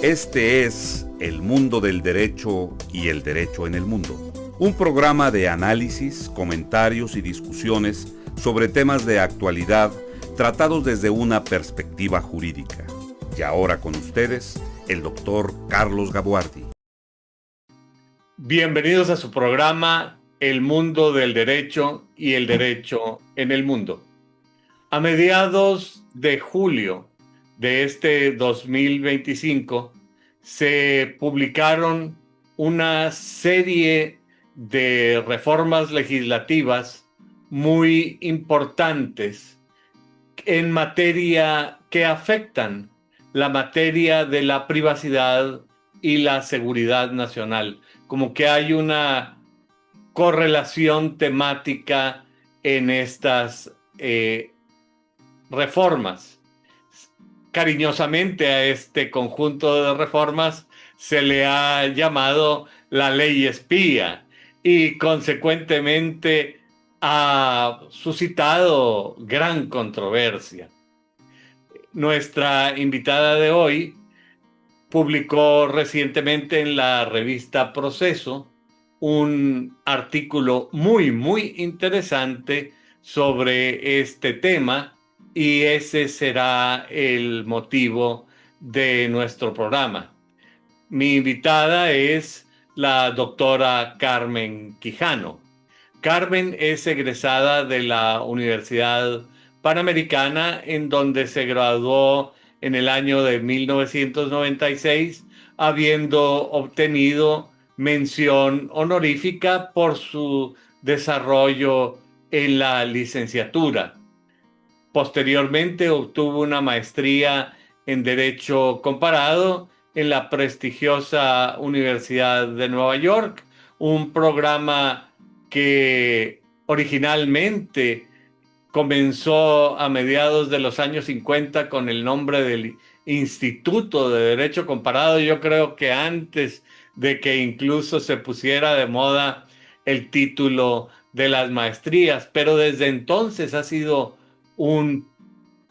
Este es El Mundo del Derecho y el Derecho en el Mundo, un programa de análisis, comentarios y discusiones sobre temas de actualidad tratados desde una perspectiva jurídica. Y ahora con ustedes, el doctor Carlos Gabuardi. Bienvenidos a su programa El Mundo del Derecho y el Derecho en el Mundo. A mediados de julio de este 2025 se publicaron una serie de reformas legislativas muy importantes en materia que afectan la materia de la privacidad y la seguridad nacional. Como que hay una correlación temática en estas reformas. Cariñosamente a este conjunto de reformas se le ha llamado la ley espía y consecuentemente ha suscitado gran controversia. Nuestra invitada de hoy publicó recientemente en la revista Proceso un artículo muy interesante sobre este tema y ese será el motivo de nuestro programa. Mi invitada es la doctora Carmen Quijano. Carmen es egresada de la Universidad Panamericana, en donde se graduó en el año de 1996, habiendo obtenido mención honorífica por su desarrollo en la licenciatura. Posteriormente obtuvo una maestría en Derecho Comparado en la prestigiosa Universidad de Nueva York, un programa que originalmente comenzó a mediados de los años 50 con el nombre del Instituto de Derecho Comparado. Yo creo que antes de que incluso se pusiera de moda el título de las maestrías, pero desde entonces ha sido uno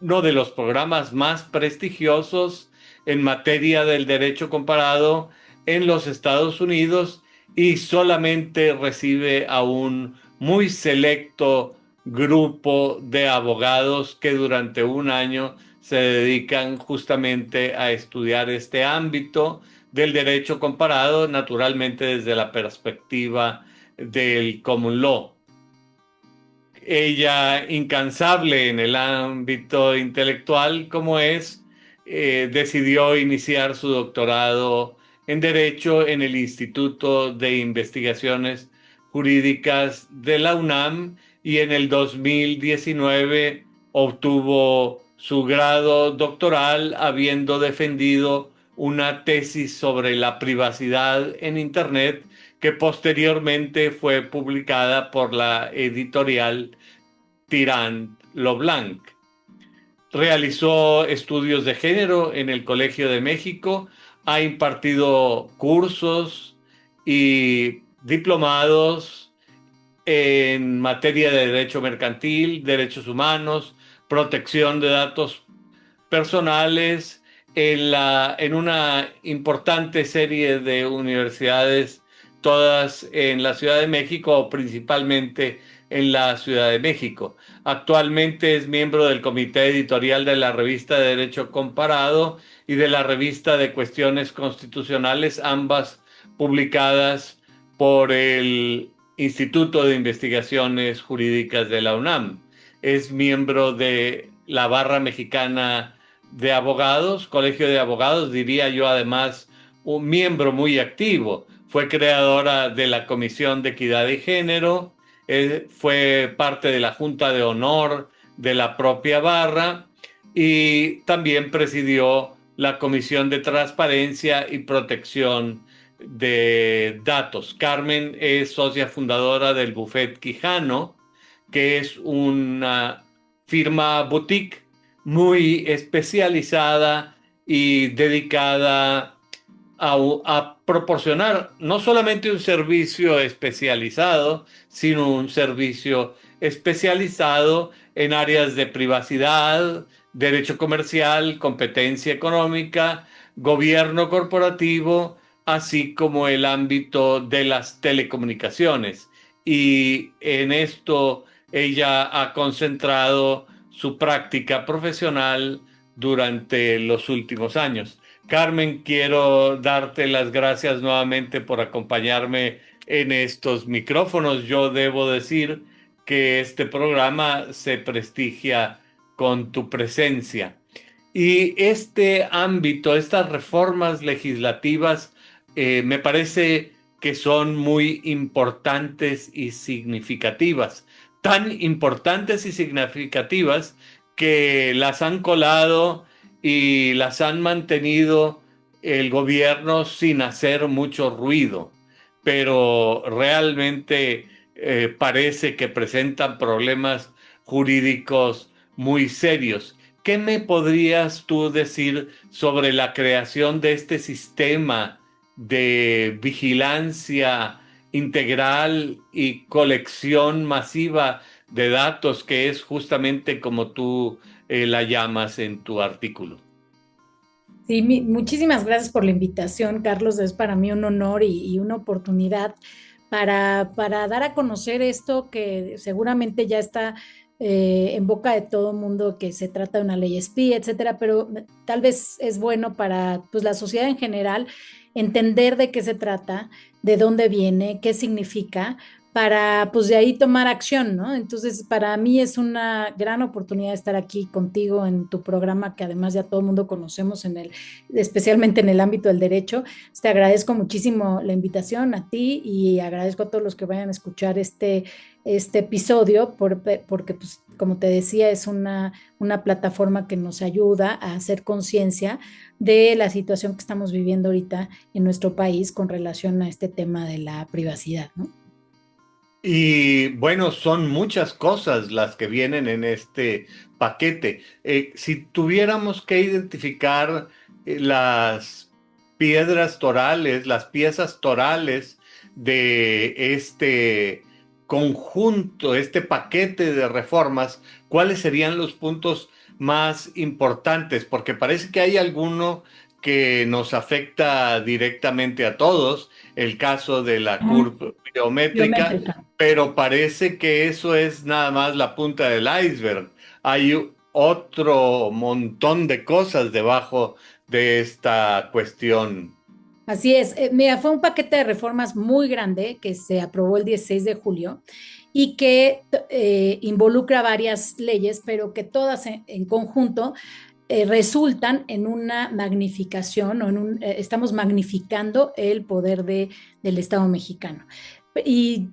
de los programas más prestigiosos en materia del derecho comparado en los Estados Unidos y solamente recibe a un muy selecto grupo de abogados que durante un año se dedican justamente a estudiar este ámbito del derecho comparado, naturalmente desde la perspectiva del common law. Ella, incansable en el ámbito intelectual como es, decidió iniciar su doctorado en Derecho en el Instituto de Investigaciones Jurídicas de la UNAM y en el 2019 obtuvo su grado doctoral habiendo defendido una tesis sobre la privacidad en Internet que posteriormente fue publicada por la editorial Tirant-Leblanc. Realizó estudios de género en el Colegio de México, ha impartido cursos y diplomados en materia de derecho mercantil, derechos humanos, protección de datos personales en una importante serie de universidades, todas en la Ciudad de México o principalmente en la Ciudad de México. Actualmente es miembro del comité editorial de la revista de Derecho Comparado y de la revista de Cuestiones Constitucionales, ambas publicadas por el Instituto de Investigaciones Jurídicas de la UNAM. Es miembro de la Barra Mexicana de Abogados, Colegio de Abogados, diría yo además un miembro muy activo. Fue creadora de la Comisión de Equidad de Género, fue parte de la Junta de Honor de la propia Barra y también presidió la Comisión de Transparencia y Protección de Datos. Carmen es socia fundadora del Bufet Quijano, que es una firma boutique muy especializada y dedicada a proporcionar no solamente un servicio especializado, sino un servicio especializado en áreas de privacidad, derecho comercial, competencia económica, gobierno corporativo, así como el ámbito de las telecomunicaciones. Y en esto ella ha concentrado su práctica profesional durante los últimos años. Carmen, quiero darte las gracias nuevamente por acompañarme en estos micrófonos. Yo debo decir que este programa se prestigia con tu presencia. Y este ámbito, estas reformas legislativas, me parece que son muy importantes y significativas. Tan importantes y significativas que las han colado y las han mantenido el gobierno sin hacer mucho ruido. Pero realmente parece que presentan problemas jurídicos muy serios. ¿Qué me podrías tú decir sobre la creación de este sistema de vigilancia integral y colección masiva de datos, que es justamente como tú la llamas en tu artículo? Sí, muchísimas gracias por la invitación, Carlos. Es para mí un honor y una oportunidad para dar a conocer esto que seguramente ya está en boca de todo el mundo, que se trata de una ley espía, etcétera, pero tal vez es bueno para pues, la sociedad en general entender de qué se trata, de dónde viene, qué significa, para pues de ahí tomar acción, ¿no? Entonces, para mí es una gran oportunidad estar aquí contigo en tu programa, que además ya todo el mundo conocemos especialmente en el ámbito del derecho. Te agradezco muchísimo la invitación a ti y agradezco a todos los que vayan a escuchar este episodio, porque pues, como te decía, es una plataforma que nos ayuda a hacer conciencia de la situación que estamos viviendo ahorita en nuestro país con relación a este tema de la privacidad, ¿no? Y bueno, son muchas cosas las que vienen en este paquete. Si tuviéramos que identificar las piedras torales, las piezas torales de este conjunto, este paquete de reformas, ¿cuáles serían los puntos más importantes? Porque parece que hay alguno que nos afecta directamente a todos, el caso de la Ujú. curva biométrica, Biométrica. pero parece que eso es nada más la punta del iceberg. Hay otro montón de cosas debajo de esta cuestión. Así es. Mira, fue un paquete de reformas muy grande que se aprobó el 16 de julio y que involucra varias leyes, pero que todas en conjunto resultan en una magnificación o estamos magnificando el poder del Estado mexicano. Y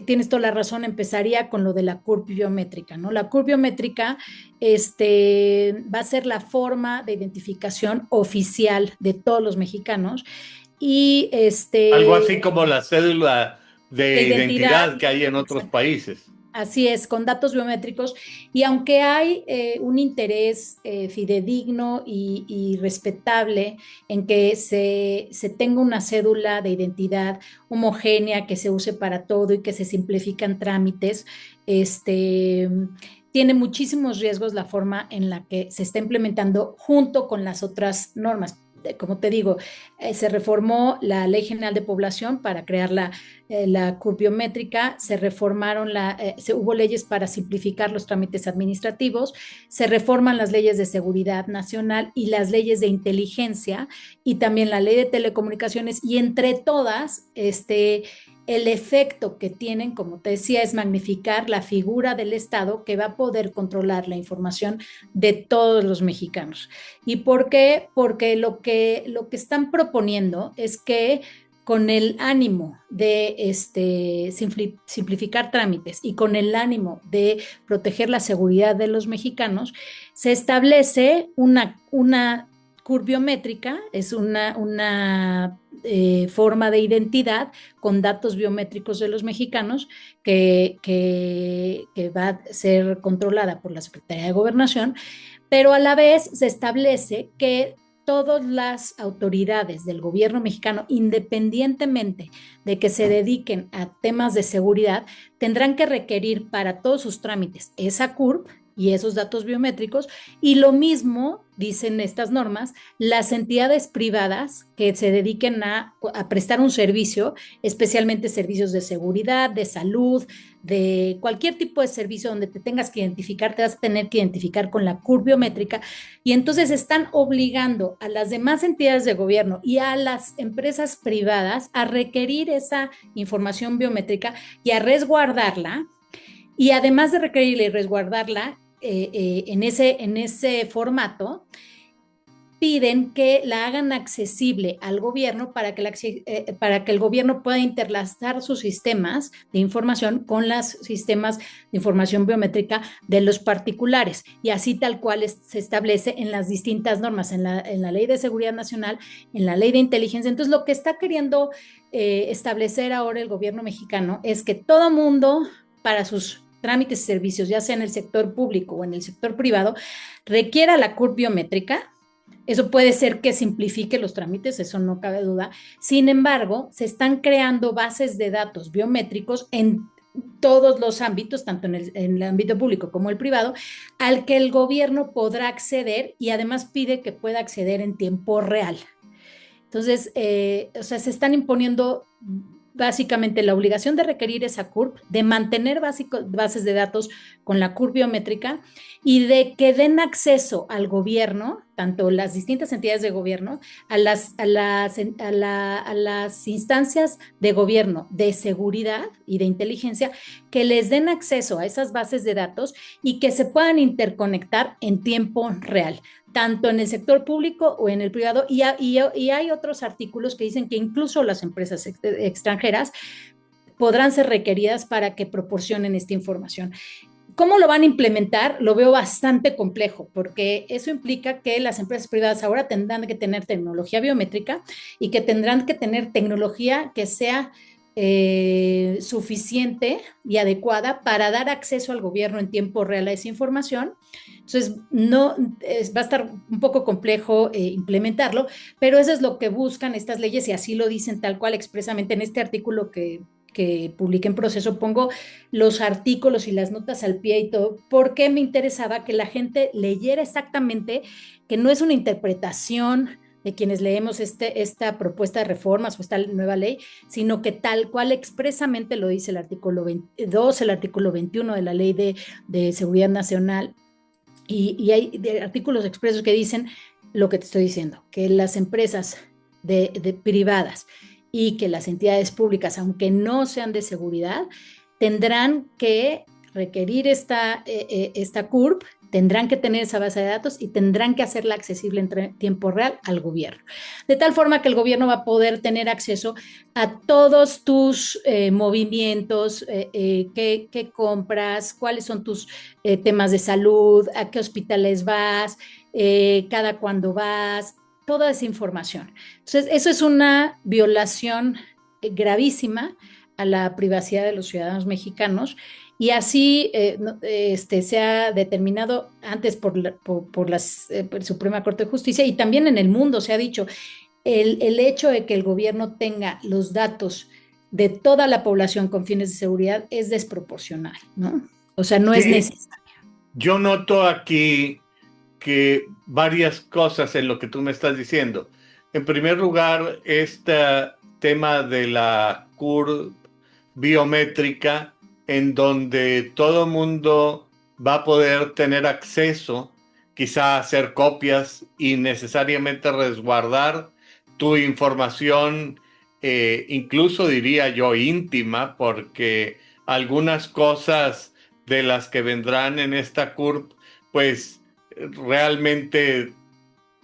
tienes toda la razón, empezaría con lo de la curva biométrica, ¿no? La curva biométrica va a ser la forma de identificación oficial de todos los mexicanos y Algo así como la cédula de de identidad. identidad que hay en otros países. Así es, con datos biométricos. Y aunque hay un interés fidedigno y respetable en que se tenga una cédula de identidad homogénea que se use para todo y que se simplifican trámites, tiene muchísimos riesgos la forma en la que se está implementando junto con las otras normas. Como te digo, se reformó la Ley General de Población para crear la CURP biométrica, se reformaron, hubo leyes para simplificar los trámites administrativos, se reforman las leyes de seguridad nacional y las leyes de inteligencia y también la ley de telecomunicaciones, y entre todas, el efecto que tienen, como te decía, es magnificar la figura del Estado que va a poder controlar la información de todos los mexicanos. ¿Y por qué? Porque lo que están proponiendo es que con el ánimo de simplificar trámites y con el ánimo de proteger la seguridad de los mexicanos, se establece una curva biométrica, es una forma de identidad con datos biométricos de los mexicanos que va a ser controlada por la Secretaría de Gobernación, pero a la vez se establece que todas las autoridades del gobierno mexicano, independientemente de que se dediquen a temas de seguridad, tendrán que requerir para todos sus trámites esa CURP y esos datos biométricos, y lo mismo, dicen estas normas, las entidades privadas que se dediquen a prestar un servicio, especialmente servicios de seguridad, de salud, de cualquier tipo de servicio donde te tengas que identificar, te vas a tener que identificar con la CURP biométrica, y entonces están obligando a las demás entidades de gobierno y a las empresas privadas a requerir esa información biométrica y a resguardarla, y además de requerirla y resguardarla en ese formato, piden que la hagan accesible al gobierno para que el gobierno pueda interlazar sus sistemas de información con los sistemas de información biométrica de los particulares, y así tal cual se establece en las distintas normas, en la Ley de Seguridad Nacional, en la Ley de Inteligencia. Entonces, lo que está queriendo establecer ahora el gobierno mexicano es que todo mundo, para sus trámites y servicios, ya sea en el sector público o en el sector privado, requiera la CURP biométrica. Eso puede ser que simplifique los trámites, eso no cabe duda. Sin embargo, se están creando bases de datos biométricos en todos los ámbitos, tanto en el ámbito público como el privado, al que el gobierno podrá acceder, y además pide que pueda acceder en tiempo real. Entonces, se están imponiendo básicamente la obligación de requerir esa CURP, de mantener bases de datos con la CURP biométrica, y de que den acceso al gobierno, tanto las distintas entidades de gobierno, a las instancias de gobierno de seguridad y de inteligencia, que les den acceso a esas bases de datos y que se puedan interconectar en tiempo real, tanto en el sector público o en el privado, y hay otros artículos que dicen que incluso las empresas extranjeras podrán ser requeridas para que proporcionen esta información. ¿Cómo lo van a implementar? Lo veo bastante complejo, porque eso implica que las empresas privadas ahora tendrán que tener tecnología biométrica y que tendrán que tener tecnología que sea suficiente y adecuada para dar acceso al gobierno en tiempo real a esa información. Entonces, va a estar un poco complejo implementarlo, pero eso es lo que buscan estas leyes, y así lo dicen tal cual expresamente en este artículo que publiqué en Proceso. Pongo los artículos y las notas al pie y todo, porque me interesaba que la gente leyera exactamente, que no es una interpretación de quienes leemos esta propuesta de reformas o esta nueva ley, sino que tal cual expresamente lo dice el artículo 22, el artículo 21 de la Ley de Seguridad Nacional, y hay artículos expresos que dicen lo que te estoy diciendo, que las empresas privadas y que las entidades públicas, aunque no sean de seguridad, tendrán que requerir esta CURP, tendrán que tener esa base de datos y tendrán que hacerla accesible en tiempo real al gobierno. De tal forma que el gobierno va a poder tener acceso a todos tus movimientos, qué compras, cuáles son tus temas de salud, a qué hospitales vas, cada cuándo vas, toda esa información. Entonces, eso es una violación gravísima a la privacidad de los ciudadanos mexicanos, y así se ha determinado antes por la Suprema Corte de Justicia, y también en el mundo se ha dicho, el hecho de que el gobierno tenga los datos de toda la población con fines de seguridad es desproporcional, ¿no? O sea, no es necesario. Yo noto aquí que varias cosas en lo que tú me estás diciendo. En primer lugar, este tema de la CURP biométrica, en donde todo mundo va a poder tener acceso, quizá hacer copias y necesariamente resguardar tu información, incluso diría yo íntima, porque algunas cosas de las que vendrán en esta CURP, pues realmente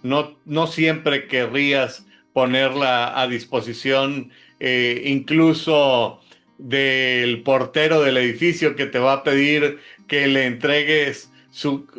no siempre querrías ponerla a disposición, incluso del portero del edificio que te va a pedir que le entregues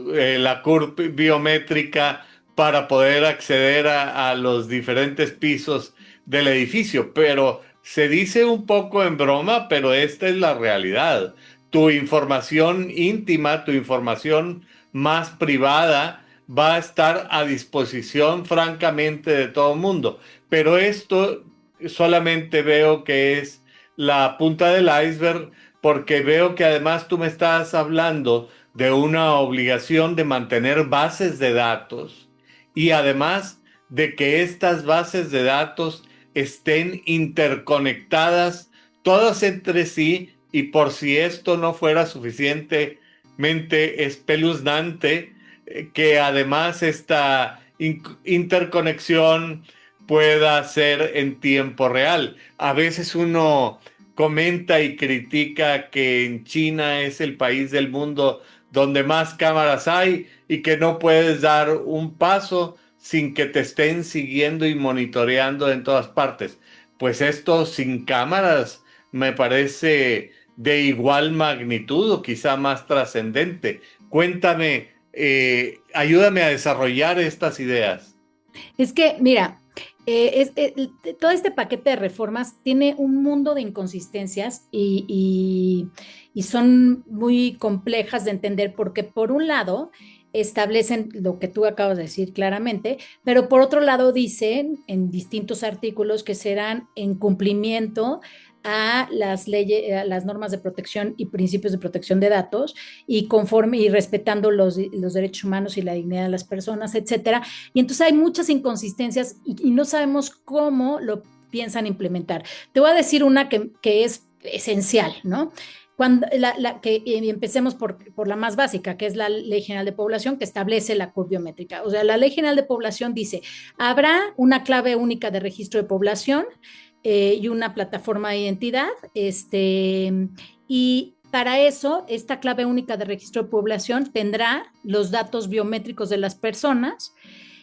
la CURP biométrica para poder acceder a los diferentes pisos del edificio. Pero se dice un poco en broma, pero esta es la realidad. Tu información íntima, tu información más privada va a estar a disposición francamente de todo el mundo. Pero esto solamente veo que es la punta del iceberg, porque veo que además tú me estás hablando de una obligación de mantener bases de datos y además de que estas bases de datos estén interconectadas todas entre sí, y por si esto no fuera suficientemente espeluznante, que además esta interconexión pueda ser en tiempo real. A veces uno comenta y critica que en China es el país del mundo donde más cámaras hay y que no puedes dar un paso sin que te estén siguiendo y monitoreando en todas partes. Pues esto sin cámaras me parece de igual magnitud o quizá más trascendente. Cuéntame, ayúdame a desarrollar estas ideas. Es que, mira, todo este paquete de reformas tiene un mundo de inconsistencias y son muy complejas de entender porque por un lado establecen lo que tú acabas de decir claramente, pero por otro lado dicen en distintos artículos que serán en cumplimiento a las leyes, a las normas de protección y principios de protección de datos y conforme y respetando los derechos humanos y la dignidad de las personas, etcétera. Y entonces hay muchas inconsistencias y no sabemos cómo lo piensan implementar. Te voy a decir una que es esencial, ¿no? Empecemos por la más básica, que es la Ley General de Población, que establece la CURP biométrica. O sea, la Ley General de Población dice, habrá una clave única de registro de población y una plataforma de identidad, y para eso, esta clave única de registro de población tendrá los datos biométricos de las personas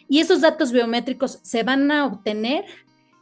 y esos datos biométricos se van a obtener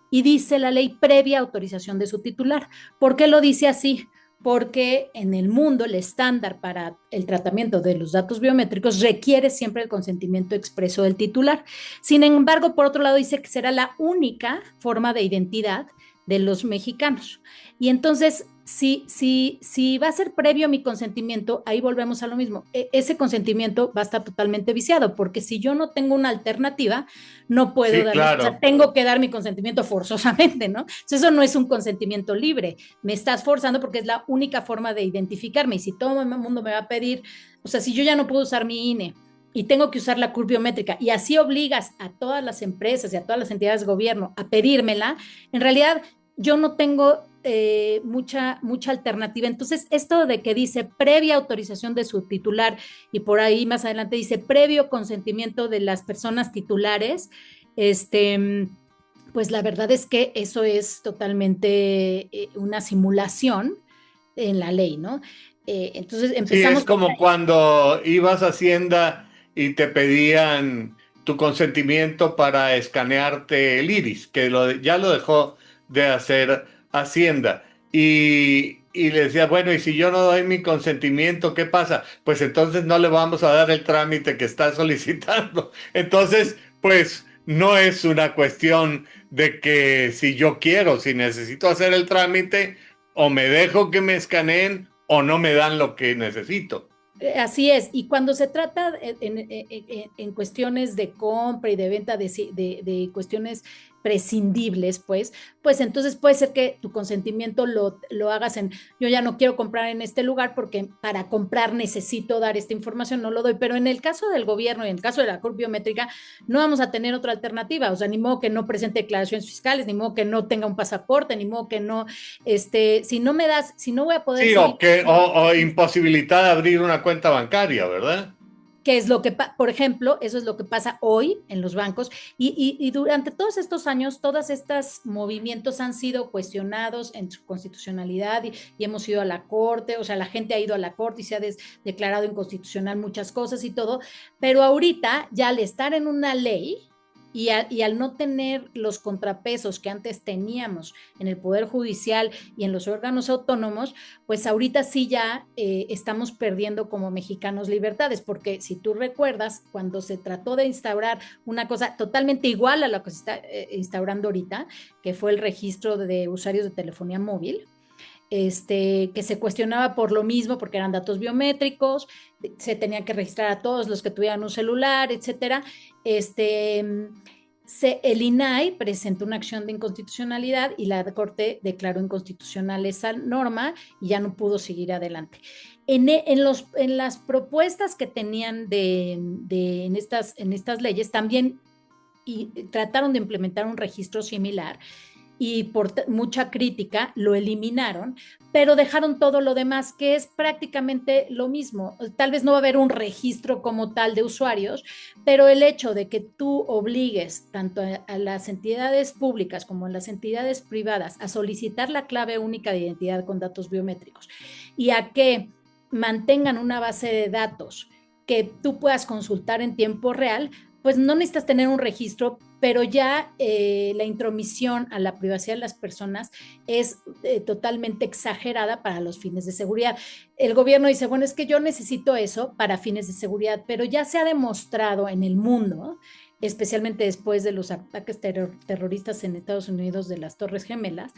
y dice la ley previa autorización de su titular. ¿Por qué lo dice así? Porque en el mundo el estándar para el tratamiento de los datos biométricos requiere siempre el consentimiento expreso del titular. Sin embargo, por otro lado, dice que será la única forma de identidad de los mexicanos. Y entonces, si va a ser previo a mi consentimiento, ahí volvemos a lo mismo. Ese consentimiento va a estar totalmente viciado, porque si yo no tengo una alternativa, no puedo Sí, darle, claro. o sea, tengo que dar mi consentimiento forzosamente, ¿no? Entonces, eso no es un consentimiento libre. Me estás forzando porque es la única forma de identificarme. Y si todo el mundo me va a pedir, o sea, si yo ya no puedo usar mi INE, y tengo que usar la CURP biométrica, y así obligas a todas las empresas y a todas las entidades de gobierno a pedírmela, en realidad yo no tengo mucha alternativa. Entonces, esto de que dice previa autorización de su titular y por ahí más adelante dice previo consentimiento de las personas titulares, pues la verdad es que eso es totalmente una simulación en la ley, ¿no? Entonces empezamos. Sí, es como cuando ibas a Hacienda y te pedían tu consentimiento para escanearte el iris, que ya lo dejó de hacer Hacienda. Y le decía, bueno, y si yo no doy mi consentimiento, ¿qué pasa? Pues entonces no le vamos a dar el trámite que está solicitando. Entonces, pues no es una cuestión de que si yo quiero, si necesito hacer el trámite, o me dejo que me escaneen o no me dan lo que necesito. Así es, y cuando se trata en cuestiones de compra y de venta de cuestiones prescindibles, pues entonces puede ser que tu consentimiento lo hagas yo ya no quiero comprar en este lugar porque para comprar necesito dar esta información, no lo doy, pero en el caso del gobierno y en el caso de la CURP biométrica no vamos a tener otra alternativa, o sea, ni modo que no presente declaraciones fiscales, ni modo que no tenga un pasaporte, ni modo que no, si no me das, si no voy a poder... Sí, o imposibilidad de abrir una cuenta bancaria, ¿verdad? Que es lo que, por ejemplo, eso es lo que pasa hoy en los bancos y durante todos estos años, todos estos movimientos han sido cuestionados en su constitucionalidad y hemos ido a la corte, o sea, la gente ha ido a la corte y se ha declarado inconstitucional muchas cosas y todo, pero ahorita ya al estar en una ley y al no tener los contrapesos que antes teníamos en el Poder Judicial y en los órganos autónomos, pues ahorita sí ya estamos perdiendo como mexicanos libertades, porque si tú recuerdas, cuando se trató de instaurar una cosa totalmente igual a lo que se está instaurando ahorita, que fue el registro de usuarios de telefonía móvil, que se cuestionaba por lo mismo, porque eran datos biométricos, se tenían que registrar a todos los que tuvieran un celular, etcétera. El INAI presentó una acción de inconstitucionalidad y la Corte declaró inconstitucional esa norma y ya no pudo seguir adelante. En las propuestas que tenían en estas leyes también trataron de implementar un registro similar y por mucha crítica lo eliminaron, pero dejaron todo lo demás, que es prácticamente lo mismo. Tal vez no va a haber un registro como tal de usuarios, pero el hecho de que tú obligues tanto a las entidades públicas como a las entidades privadas a solicitar la clave única de identidad con datos biométricos y a que mantengan una base de datos que tú puedas consultar en tiempo real, pues no necesitas tener un registro, pero ya la intromisión a la privacidad de las personas es totalmente exagerada para los fines de seguridad. El gobierno dice, bueno, es que yo necesito eso para fines de seguridad, pero ya se ha demostrado en el mundo, especialmente después de los ataques terroristas en Estados Unidos de las Torres Gemelas,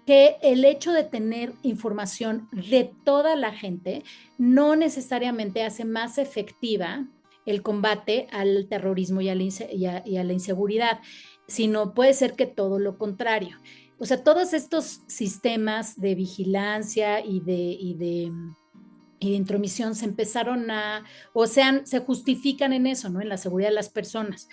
que el hecho de tener información de toda la gente no necesariamente hace más efectiva el combate al terrorismo y a la inseguridad, sino puede ser que todo lo contrario. O sea, todos estos sistemas de vigilancia y de intromisión se empezaron o sea, se justifican en eso, ¿no? En la seguridad de las personas.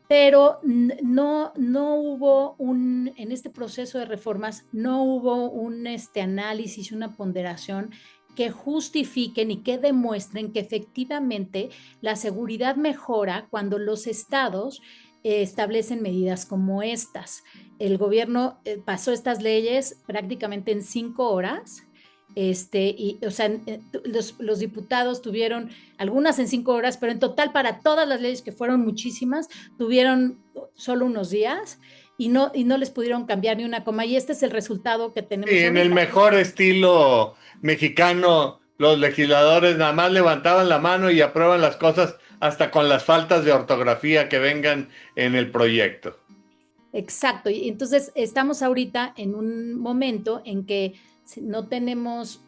Pero no hubo en este proceso de reformas, no hubo un análisis, una ponderación que justifiquen y que demuestren que efectivamente la seguridad mejora cuando los estados establecen medidas como estas. El gobierno pasó estas leyes prácticamente en 5 horas. O sea, los diputados tuvieron algunas en 5 horas, pero en total para todas las leyes, que fueron muchísimas, tuvieron solo unos días y no les pudieron cambiar ni una coma. Y este es el resultado que tenemos Y en ahorita. el mejor estilo mexicano, los legisladores nada más levantaban la mano y aprueban las cosas hasta con las faltas de ortografía que vengan en el proyecto. Exacto, y entonces estamos ahorita en un momento en que no tenemos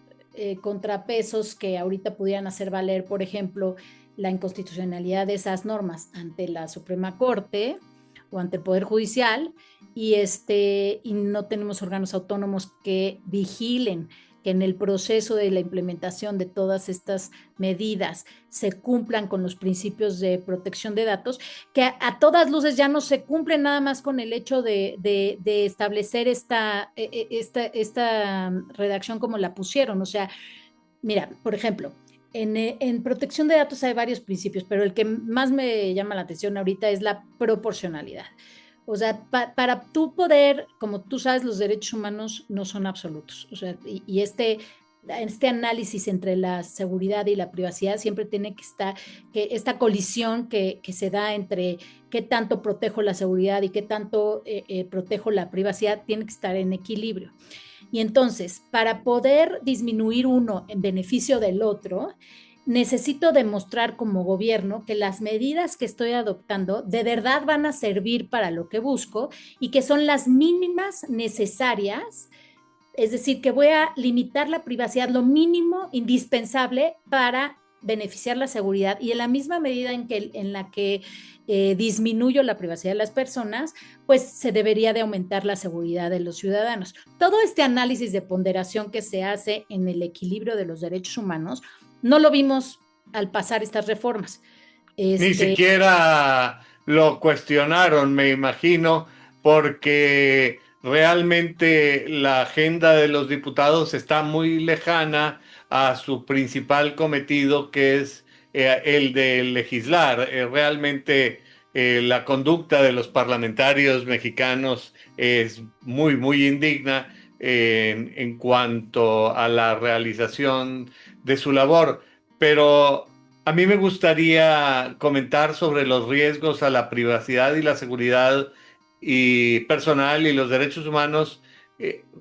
contrapesos que ahorita pudieran hacer valer, por ejemplo, la inconstitucionalidad de esas normas ante la Suprema Corte o ante el Poder Judicial, y no tenemos órganos autónomos que vigilen que en el proceso de la implementación de todas estas medidas se cumplan con los principios de protección de datos, que a todas luces ya no se cumplen nada más con el hecho de establecer esta redacción como la pusieron. O sea, mira, por ejemplo, en protección de datos hay varios principios, pero el que más me llama la atención ahorita es la proporcionalidad. O sea, para tú poder, como tú sabes, los derechos humanos no son absolutos. O sea, y este análisis entre la seguridad y la privacidad siempre tiene que estar, que esta colisión que se da entre qué tanto protejo la seguridad y qué tanto protejo la privacidad, tiene que estar en equilibrio. Y entonces, para poder disminuir uno en beneficio del otro, necesito demostrar como gobierno que las medidas que estoy adoptando de verdad van a servir para lo que busco y que son las mínimas necesarias. Es decir, que voy a limitar la privacidad, lo mínimo indispensable para beneficiar la seguridad, y en la misma medida en la que disminuyo la privacidad de las personas, pues se debería de aumentar la seguridad de los ciudadanos. Todo este análisis de ponderación que se hace en el equilibrio de los derechos humanos no lo vimos al pasar estas reformas. Ni siquiera lo cuestionaron, me imagino, porque realmente la agenda de los diputados está muy lejana a su principal cometido, que es el de legislar. Realmente la conducta de los parlamentarios mexicanos es muy, muy indigna en cuanto a la realización de su labor, pero a mí me gustaría comentar sobre los riesgos a la privacidad y la seguridad y personal y los derechos humanos,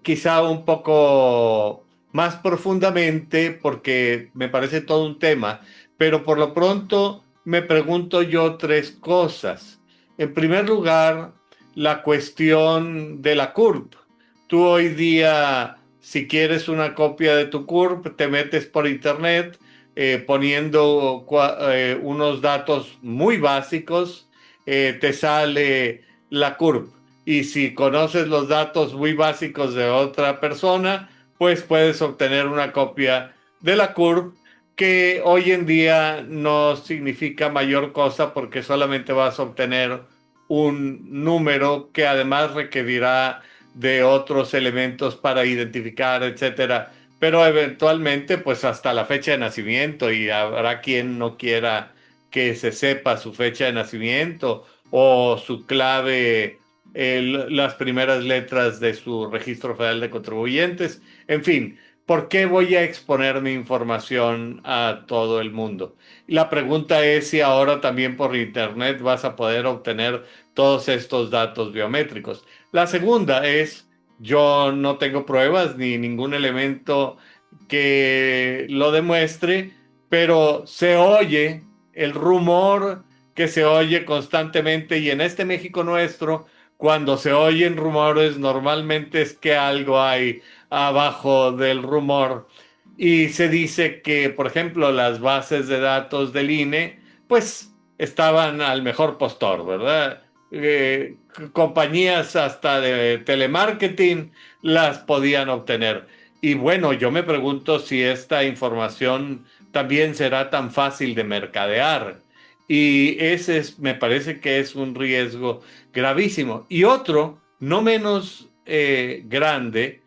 quizá un poco más profundamente, porque me parece todo un tema, pero por lo pronto me pregunto yo 3 cosas. En primer lugar, la cuestión de la CURP. Tú hoy día, si quieres una copia de tu CURP, te metes por internet poniendo unos datos muy básicos, te sale la CURP. Y si conoces los datos muy básicos de otra persona, pues puedes obtener una copia de la CURP, que hoy en día no significa mayor cosa porque solamente vas a obtener un número que además requerirá de otros elementos para identificar, etcétera. Pero eventualmente, pues hasta la fecha de nacimiento, y habrá quien no quiera que se sepa su fecha de nacimiento o su clave, las primeras letras de su registro federal de contribuyentes. En fin, ¿por qué voy a exponer mi información a todo el mundo? Y la pregunta es si ahora también por internet vas a poder obtener todos estos datos biométricos. La segunda es, yo no tengo pruebas ni ningún elemento que lo demuestre, pero se oye el rumor que se oye constantemente, y en este México nuestro, cuando se oyen rumores, normalmente es que algo hay abajo del rumor. Y se dice que, por ejemplo, las bases de datos del INE, pues estaban al mejor postor, ¿verdad? Compañías hasta de telemarketing las podían obtener. Y bueno, yo me pregunto si esta información también será tan fácil de mercadear. Y ese es, me parece que es un riesgo gravísimo. Y otro, no menos grande,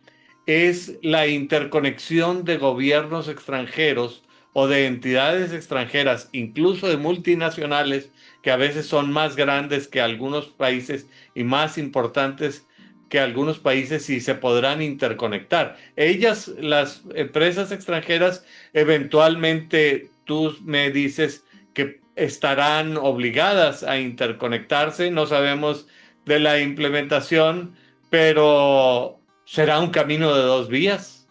es la interconexión de gobiernos extranjeros o de entidades extranjeras, incluso de multinacionales, que a veces son más grandes que algunos países y más importantes que algunos países, y se podrán interconectar. Ellas, las empresas extranjeras, eventualmente tú me dices que estarán obligadas a interconectarse. No sabemos de la implementación, pero será un camino de dos vías.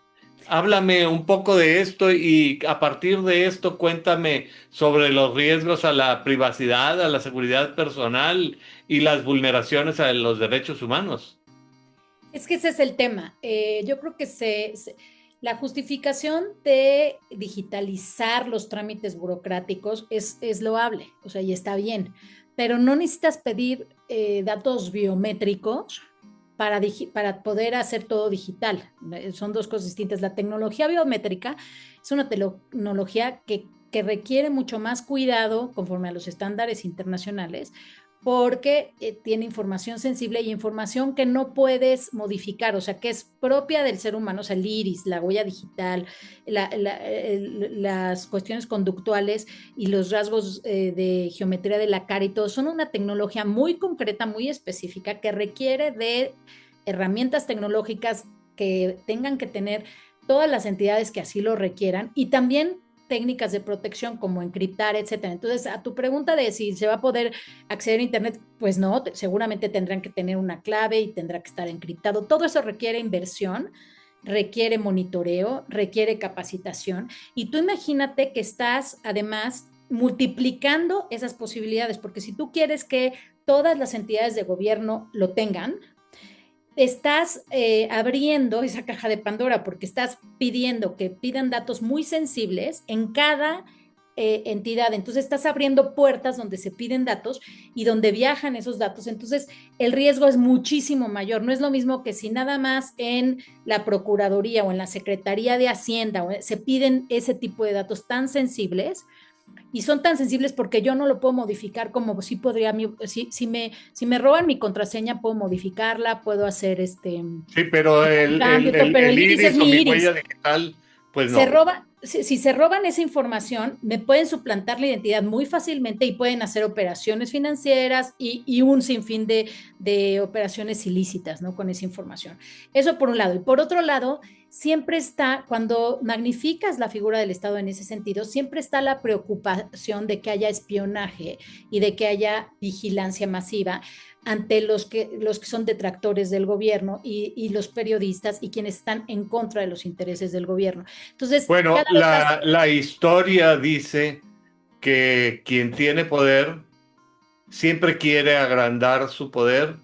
Háblame un poco de esto y a partir de esto cuéntame sobre los riesgos a la privacidad, a la seguridad personal y las vulneraciones a los derechos humanos. Es que ese es el tema. Yo creo que la justificación de digitalizar los trámites burocráticos es loable, o sea, y está bien, pero no necesitas pedir datos biométricos para poder hacer todo digital. Son dos cosas distintas. La tecnología biométrica es una tecnología que requiere mucho más cuidado conforme a los estándares internacionales, porque tiene información sensible y información que no puedes modificar, o sea, que es propia del ser humano, o sea, el iris, la huella digital, las cuestiones conductuales y los rasgos de geometría de la cara y todo, son una tecnología muy concreta, muy específica, que requiere de herramientas tecnológicas que tengan que tener todas las entidades que así lo requieran, y también técnicas de protección como encriptar, etcétera. Entonces, a tu pregunta de si se va a poder acceder a Internet, pues no, seguramente tendrán que tener una clave y tendrá que estar encriptado. Todo eso requiere inversión, requiere monitoreo, requiere capacitación, y tú imagínate que estás además multiplicando esas posibilidades, porque si tú quieres que todas las entidades de gobierno lo tengan, estás abriendo esa caja de Pandora, porque estás pidiendo que pidan datos muy sensibles en cada entidad. Entonces estás abriendo puertas donde se piden datos y donde viajan esos datos. Entonces el riesgo es muchísimo mayor. No es lo mismo que si nada más en la Procuraduría o en la Secretaría de Hacienda se piden ese tipo de datos tan sensibles, y son tan sensibles porque yo no lo puedo modificar como si podría, si me roban mi contraseña, puedo modificarla, puedo hacer Sí, pero cambio, pero el iris es iris o mi mi iris. huella digital, pues Se no. roba, si se roban esa información, me pueden suplantar la identidad muy fácilmente y pueden hacer operaciones financieras y un sinfín de operaciones ilícitas, ¿no? Con esa información. Eso por un lado. Y por otro lado, siempre está, cuando magnificas la figura del Estado en ese sentido, siempre está la preocupación de que haya espionaje y de que haya vigilancia masiva ante los que son detractores del gobierno y los periodistas y quienes están en contra de los intereses del gobierno. Entonces, Bueno, cada vez más... la historia dice que quien tiene poder siempre quiere agrandar su poder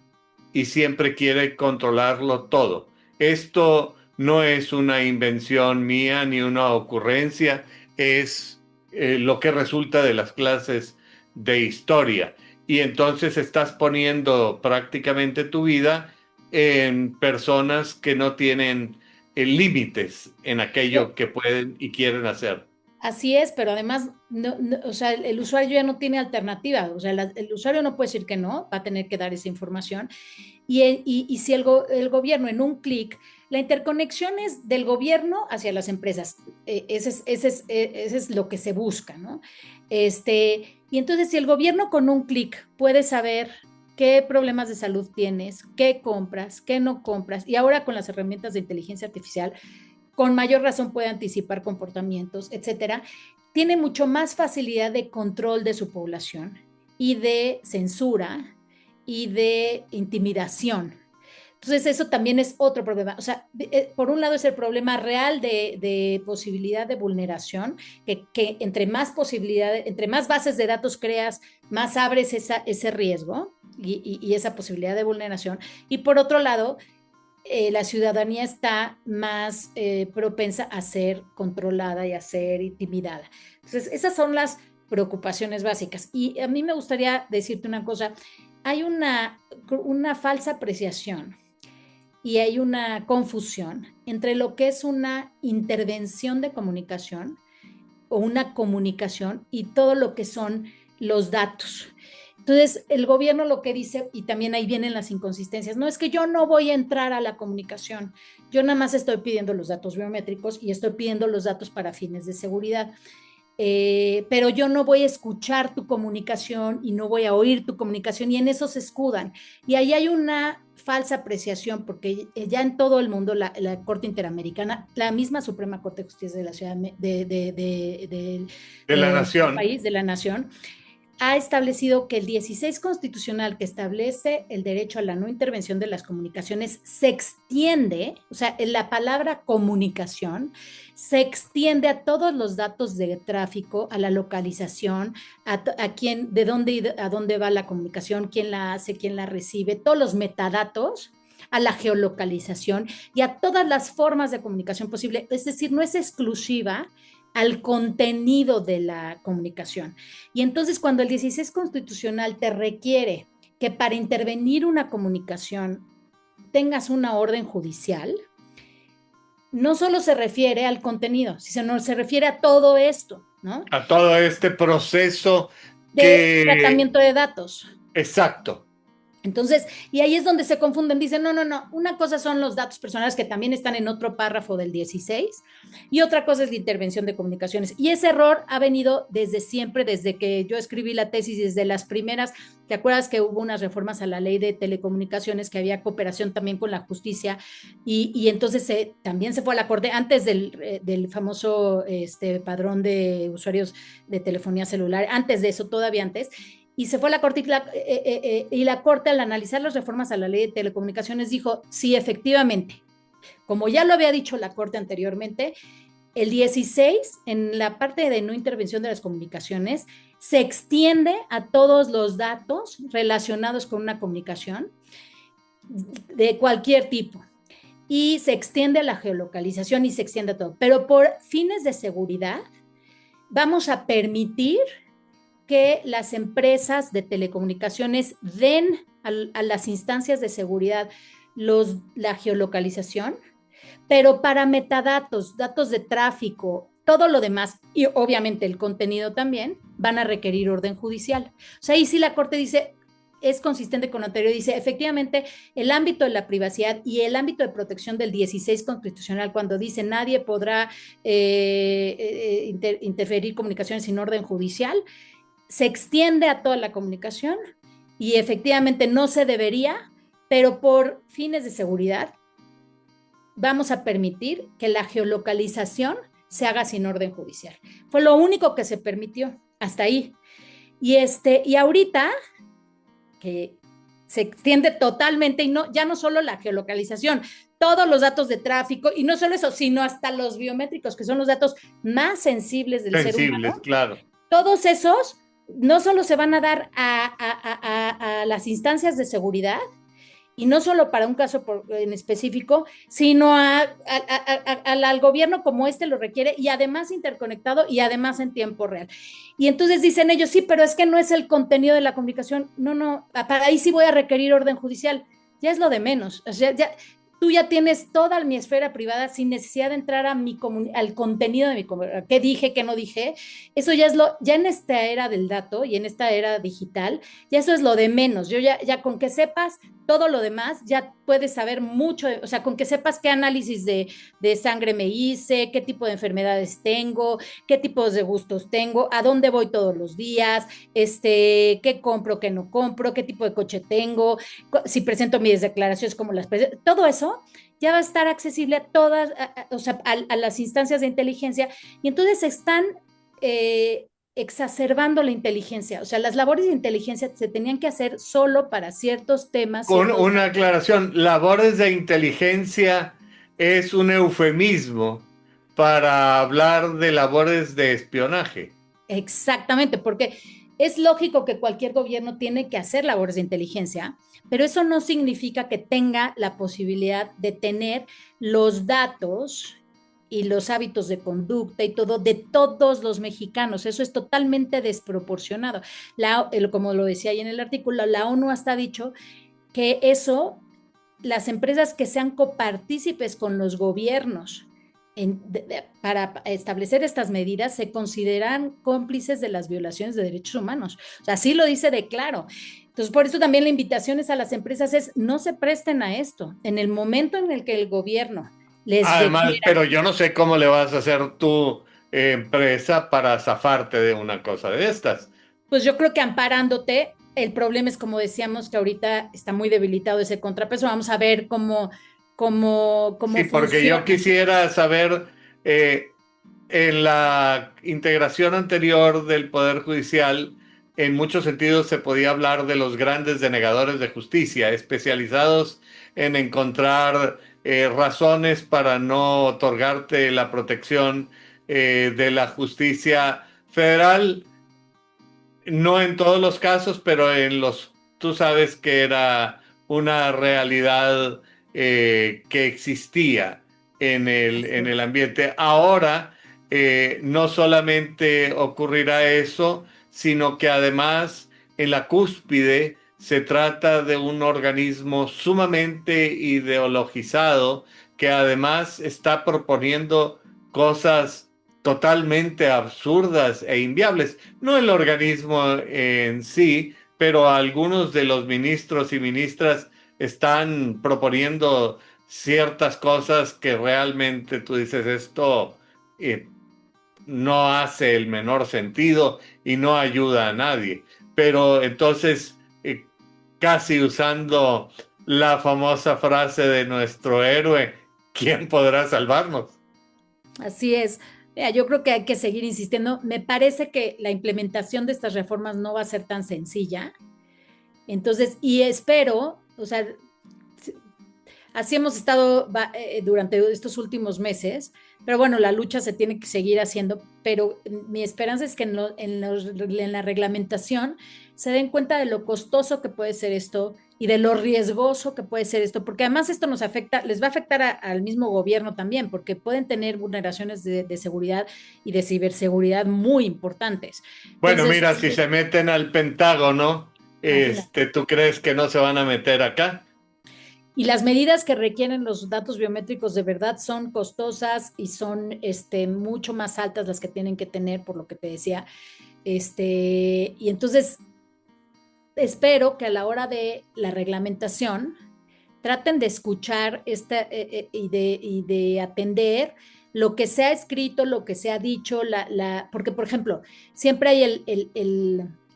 y siempre quiere controlarlo todo. Esto no es una invención mía ni una ocurrencia, es lo que resulta de las clases de historia. Y entonces estás poniendo prácticamente tu vida en personas que no tienen límites en aquello que pueden y quieren hacer. Así es, pero además, o sea, el usuario ya no tiene alternativa, o sea, el usuario no puede decir que no, va a tener que dar esa información. Y si el gobierno en un clic, la interconexión es del gobierno hacia las empresas, ese es lo que se busca, ¿no? Y entonces si el gobierno con un clic puede saber qué problemas de salud tienes, qué compras, qué no compras, y ahora con las herramientas de inteligencia artificial, con mayor razón puede anticipar comportamientos, etcétera, tiene mucho más facilidad de control de su población y de censura y de intimidación. Entonces eso también es otro problema. O sea, por un lado es el problema real de posibilidad de vulneración, que entre más posibilidades, entre más bases de datos creas, más abres ese riesgo y esa posibilidad de vulneración. Y por otro lado, la ciudadanía está más propensa a ser controlada y a ser intimidada. Entonces, esas son las preocupaciones básicas. Y a mí me gustaría decirte una cosa, hay una falsa apreciación y hay una confusión entre lo que es una intervención de comunicación o una comunicación y todo lo que son los datos. Entonces, el gobierno lo que dice, y también ahí vienen las inconsistencias, no es que yo no voy a entrar a la comunicación, yo nada más estoy pidiendo los datos biométricos y estoy pidiendo los datos para fines de seguridad, pero yo no voy a escuchar tu comunicación y no voy a oír tu comunicación, y en eso se escudan. Y ahí hay una falsa apreciación, porque ya en todo el mundo la Corte Interamericana, la misma Suprema Corte de Justicia de la Ciudad de la Nación, país, de la Nación, ha establecido que el 16 constitucional, que establece el derecho a la no intervención de las comunicaciones, se extiende, o sea, la palabra comunicación se extiende a todos los datos de tráfico, a la localización, a quién, de dónde, a dónde va la comunicación, quién la hace, quién la recibe, todos los metadatos, a la geolocalización y a todas las formas de comunicación posible. Es decir, no es exclusiva al contenido de la comunicación. Y entonces cuando el 16 constitucional te requiere que para intervenir una comunicación tengas una orden judicial, no solo se refiere al contenido, sino se refiere a todo esto, ¿no? A todo este proceso de tratamiento de datos. Exacto. Entonces, y ahí es donde se confunden, dicen, no, una cosa son los datos personales que también están en otro párrafo del 16 y otra cosa es la intervención de comunicaciones. Y ese error ha venido desde siempre, desde que yo escribí la tesis, desde las primeras. ¿Te acuerdas que hubo unas reformas a la ley de telecomunicaciones, que había cooperación también con la justicia? Y entonces también se fue a la Corte, antes del famoso padrón de usuarios de telefonía celular, antes de eso, todavía antes. Y se fue a la Corte y la Corte, al analizar las reformas a la ley de telecomunicaciones, dijo, sí, efectivamente, como ya lo había dicho la Corte anteriormente, el 16, en la parte de no intervención de las comunicaciones, se extiende a todos los datos relacionados con una comunicación de cualquier tipo. Y se extiende a la geolocalización y se extiende a todo. Pero por fines de seguridad, vamos a permitir que las empresas de telecomunicaciones den a las instancias de seguridad la geolocalización, pero para metadatos, datos de tráfico, todo lo demás, y obviamente el contenido también, van a requerir orden judicial. O sea, ahí sí la Corte dice, es consistente con lo anterior, dice, efectivamente, el ámbito de la privacidad y el ámbito de protección del 16 constitucional, cuando dice nadie podrá interferir comunicaciones sin orden judicial, se extiende a toda la comunicación y efectivamente no se debería, pero por fines de seguridad vamos a permitir que la geolocalización se haga sin orden judicial. Fue lo único que se permitió hasta ahí. Y ahorita que se extiende totalmente, y ya no solo la geolocalización, todos los datos de tráfico, y no solo eso, sino hasta los biométricos, que son los datos más sensibles del ser humano. Claro. Todos esos no solo se van a dar a las instancias de seguridad, y no solo para un caso en específico, sino al gobierno como lo requiere, y además interconectado y además en tiempo real. Y entonces dicen ellos, sí, pero es que no es el contenido de la comunicación. No, para ahí sí voy a requerir orden judicial. Ya es lo de menos. O sea, ya tú ya tienes toda mi esfera privada sin necesidad de entrar a al contenido de mi comunidad, qué dije, qué no dije. Eso ya es ya en esta era del dato y en esta era digital, ya eso es lo de menos. Yo ya con que sepas todo lo demás, ya puedes saber mucho, o sea, con que sepas qué análisis de sangre me hice, qué tipo de enfermedades tengo, qué tipos de gustos tengo, a dónde voy todos los días, qué compro, qué no compro, qué tipo de coche tengo, si presento mis declaraciones, como las presento, todo eso ya va a estar accesible a todas, o sea, a las instancias de inteligencia, y entonces están exacerbando la inteligencia. O sea, las labores de inteligencia se tenían que hacer solo para ciertos temas. Con una aclaración, labores de inteligencia es un eufemismo para hablar de labores de espionaje. Exactamente, porque es lógico que cualquier gobierno tiene que hacer labores de inteligencia, pero eso no significa que tenga la posibilidad de tener los datos y los hábitos de conducta y todo de todos los mexicanos. Eso es totalmente desproporcionado. Como lo decía ahí en el artículo, la ONU hasta ha dicho que eso, las empresas que sean copartícipes con los gobiernos para establecer estas medidas se consideran cómplices de las violaciones de derechos humanos. O sea, así lo dice de claro. Entonces, por eso también la invitación es a las empresas es no se presten a esto. En el momento en el que el gobierno Además, pero yo no sé cómo le vas a hacer tu empresa para zafarte de una cosa de estas. Pues yo creo que amparándote, el problema es, como decíamos, que ahorita está muy debilitado ese contrapeso. Vamos a ver cómo sí, porque yo quisiera saber, en la integración anterior del Poder Judicial, en muchos sentidos se podía hablar de los grandes denegadores de justicia, especializados en encontrar razones para no otorgarte la protección de la justicia federal. No en todos los casos, pero tú sabes que era una realidad que existía en el ambiente. Ahora, no solamente ocurrirá eso, sino que además en la cúspide se trata de un organismo sumamente ideologizado que además está proponiendo cosas totalmente absurdas e inviables. No el organismo en sí, pero algunos de los ministros y ministras están proponiendo ciertas cosas que realmente tú dices, esto no hace el menor sentido y no ayuda a nadie. Pero entonces, casi usando la famosa frase de nuestro héroe, ¿quién podrá salvarnos? Así es. Mira, yo creo que hay que seguir insistiendo. Me parece que la implementación de estas reformas no va a ser tan sencilla. Entonces, y espero, o sea, así hemos estado durante estos últimos meses, pero bueno, la lucha se tiene que seguir haciendo, pero mi esperanza es que en la reglamentación se den cuenta de lo costoso que puede ser esto y de lo riesgoso que puede ser esto, porque además esto nos afecta, les va a afectar al mismo gobierno también, porque pueden tener vulneraciones de seguridad y de ciberseguridad muy importantes. Bueno, entonces, mira, si se meten al Pentágono, ¿tú crees que no se van a meter acá? Y las medidas que requieren los datos biométricos de verdad son costosas y son mucho más altas las que tienen que tener, por lo que te decía. Y entonces espero que a la hora de la reglamentación traten de escuchar y de atender lo que se ha escrito, lo que se ha dicho, porque, por ejemplo, siempre hay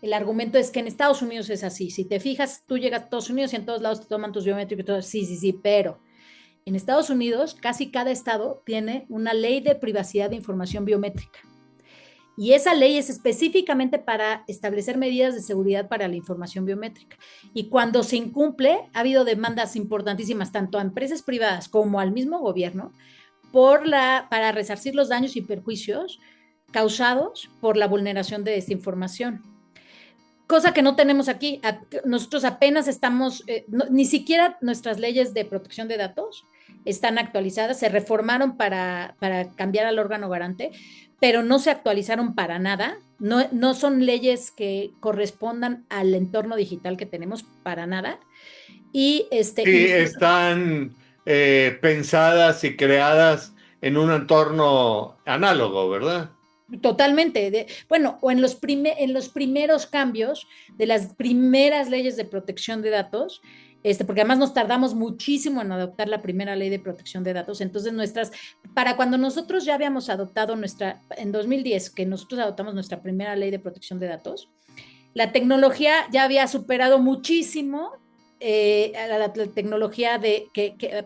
el argumento es que en Estados Unidos es así. Si te fijas, tú llegas a Estados Unidos y en todos lados te toman tus biométricos y todo. Sí, pero en Estados Unidos casi cada estado tiene una ley de privacidad de información biométrica. Y esa ley es específicamente para establecer medidas de seguridad para la información biométrica. Y cuando se incumple, ha habido demandas importantísimas tanto a empresas privadas como al mismo gobierno para resarcir los daños y perjuicios causados por la vulneración de esta información. Cosa que no tenemos aquí. Nosotros apenas estamos, ni siquiera nuestras leyes de protección de datos están actualizadas, se reformaron para cambiar al órgano garante, pero no se actualizaron para nada. No son leyes que correspondan al entorno digital que tenemos para nada. Y están pensadas y creadas en un entorno análogo, ¿verdad? Totalmente. Bueno, o en en los primeros cambios de las primeras leyes de protección de datos, porque además nos tardamos muchísimo en adoptar la primera ley de protección de datos. Entonces, para cuando nosotros ya habíamos adoptado en 2010, que nosotros adoptamos nuestra primera ley de protección de datos, la tecnología ya había superado muchísimo a la tecnología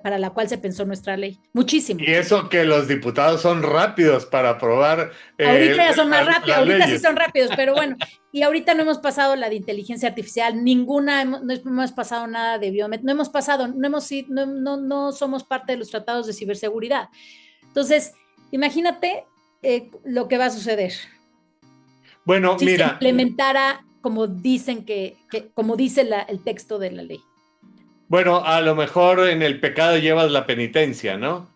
para la cual se pensó nuestra ley. Muchísimo. Y eso que los diputados son rápidos para aprobar Ahorita ya son más rápidos, las ahorita sí leyes. son rápidos, pero bueno, y ahorita no hemos pasado la de inteligencia artificial, no hemos pasado nada de biometría, no hemos pasado, no somos parte de los tratados de ciberseguridad. Entonces, imagínate lo que va a suceder Bueno, si se mira, implementara como dicen como dice el texto de la ley. bueno, a lo mejor en el pecado llevas la penitencia, ¿no?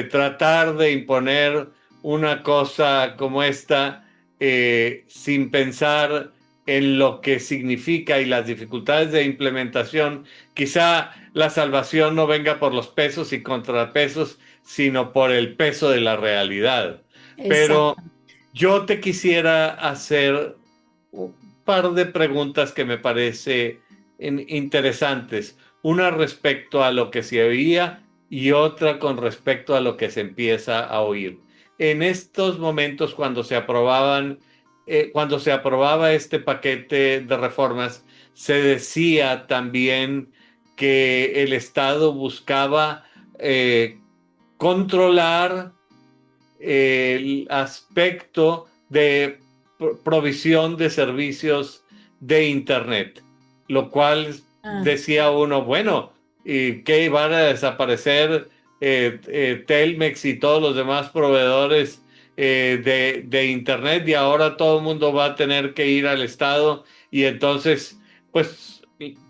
Tratar de imponer una cosa como esta sin pensar en lo que significa y las dificultades de implementación. Quizá la salvación no venga por los pesos y contrapesos, sino por el peso de la realidad. Pero Exacto. yo te quisiera hacer un par de preguntas que me parece interesantes. Una respecto a lo que se oía y otra con respecto a lo que se empieza a oír. En estos momentos, cuando se aprobaba este paquete de reformas, se decía también que el Estado buscaba controlar el aspecto de provisión de servicios de Internet, lo cual Ah, decía uno, bueno, ¿y qué van a desaparecer Telmex y todos los demás proveedores de Internet y ahora todo el mundo va a tener que ir al Estado y entonces, pues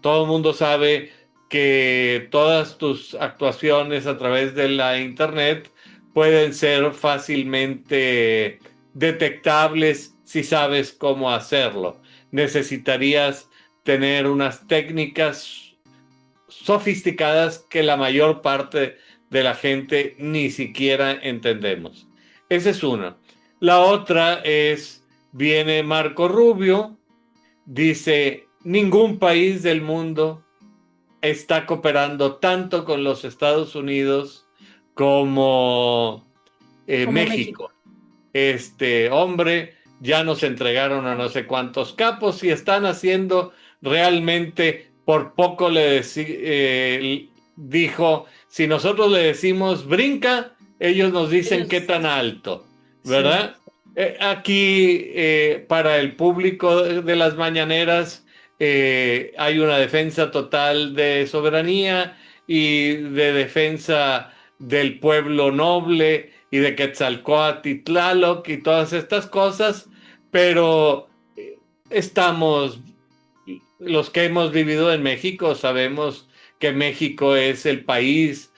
todo el mundo sabe que todas tus actuaciones a través de la Internet pueden ser fácilmente detectables si sabes cómo hacerlo. Necesitarías tener unas técnicas sofisticadas que la mayor parte de la gente ni siquiera entendemos. Esa es una. La otra es, viene Marco Rubio, dice, ningún país del mundo está cooperando tanto con los Estados Unidos como como México. México. Hombre, ya nos entregaron a no sé cuántos capos y están haciendo realmente, por poco dijo, si nosotros le decimos brinca, ellos nos dicen qué Ellos, tan alto, sí. ¿verdad? Aquí, para el público de las mañaneras, hay una defensa total de soberanía y de defensa del pueblo noble y de Quetzalcóatl y Tlaloc y todas estas cosas, pero estamos, los que hemos vivido en México sabemos que México es el país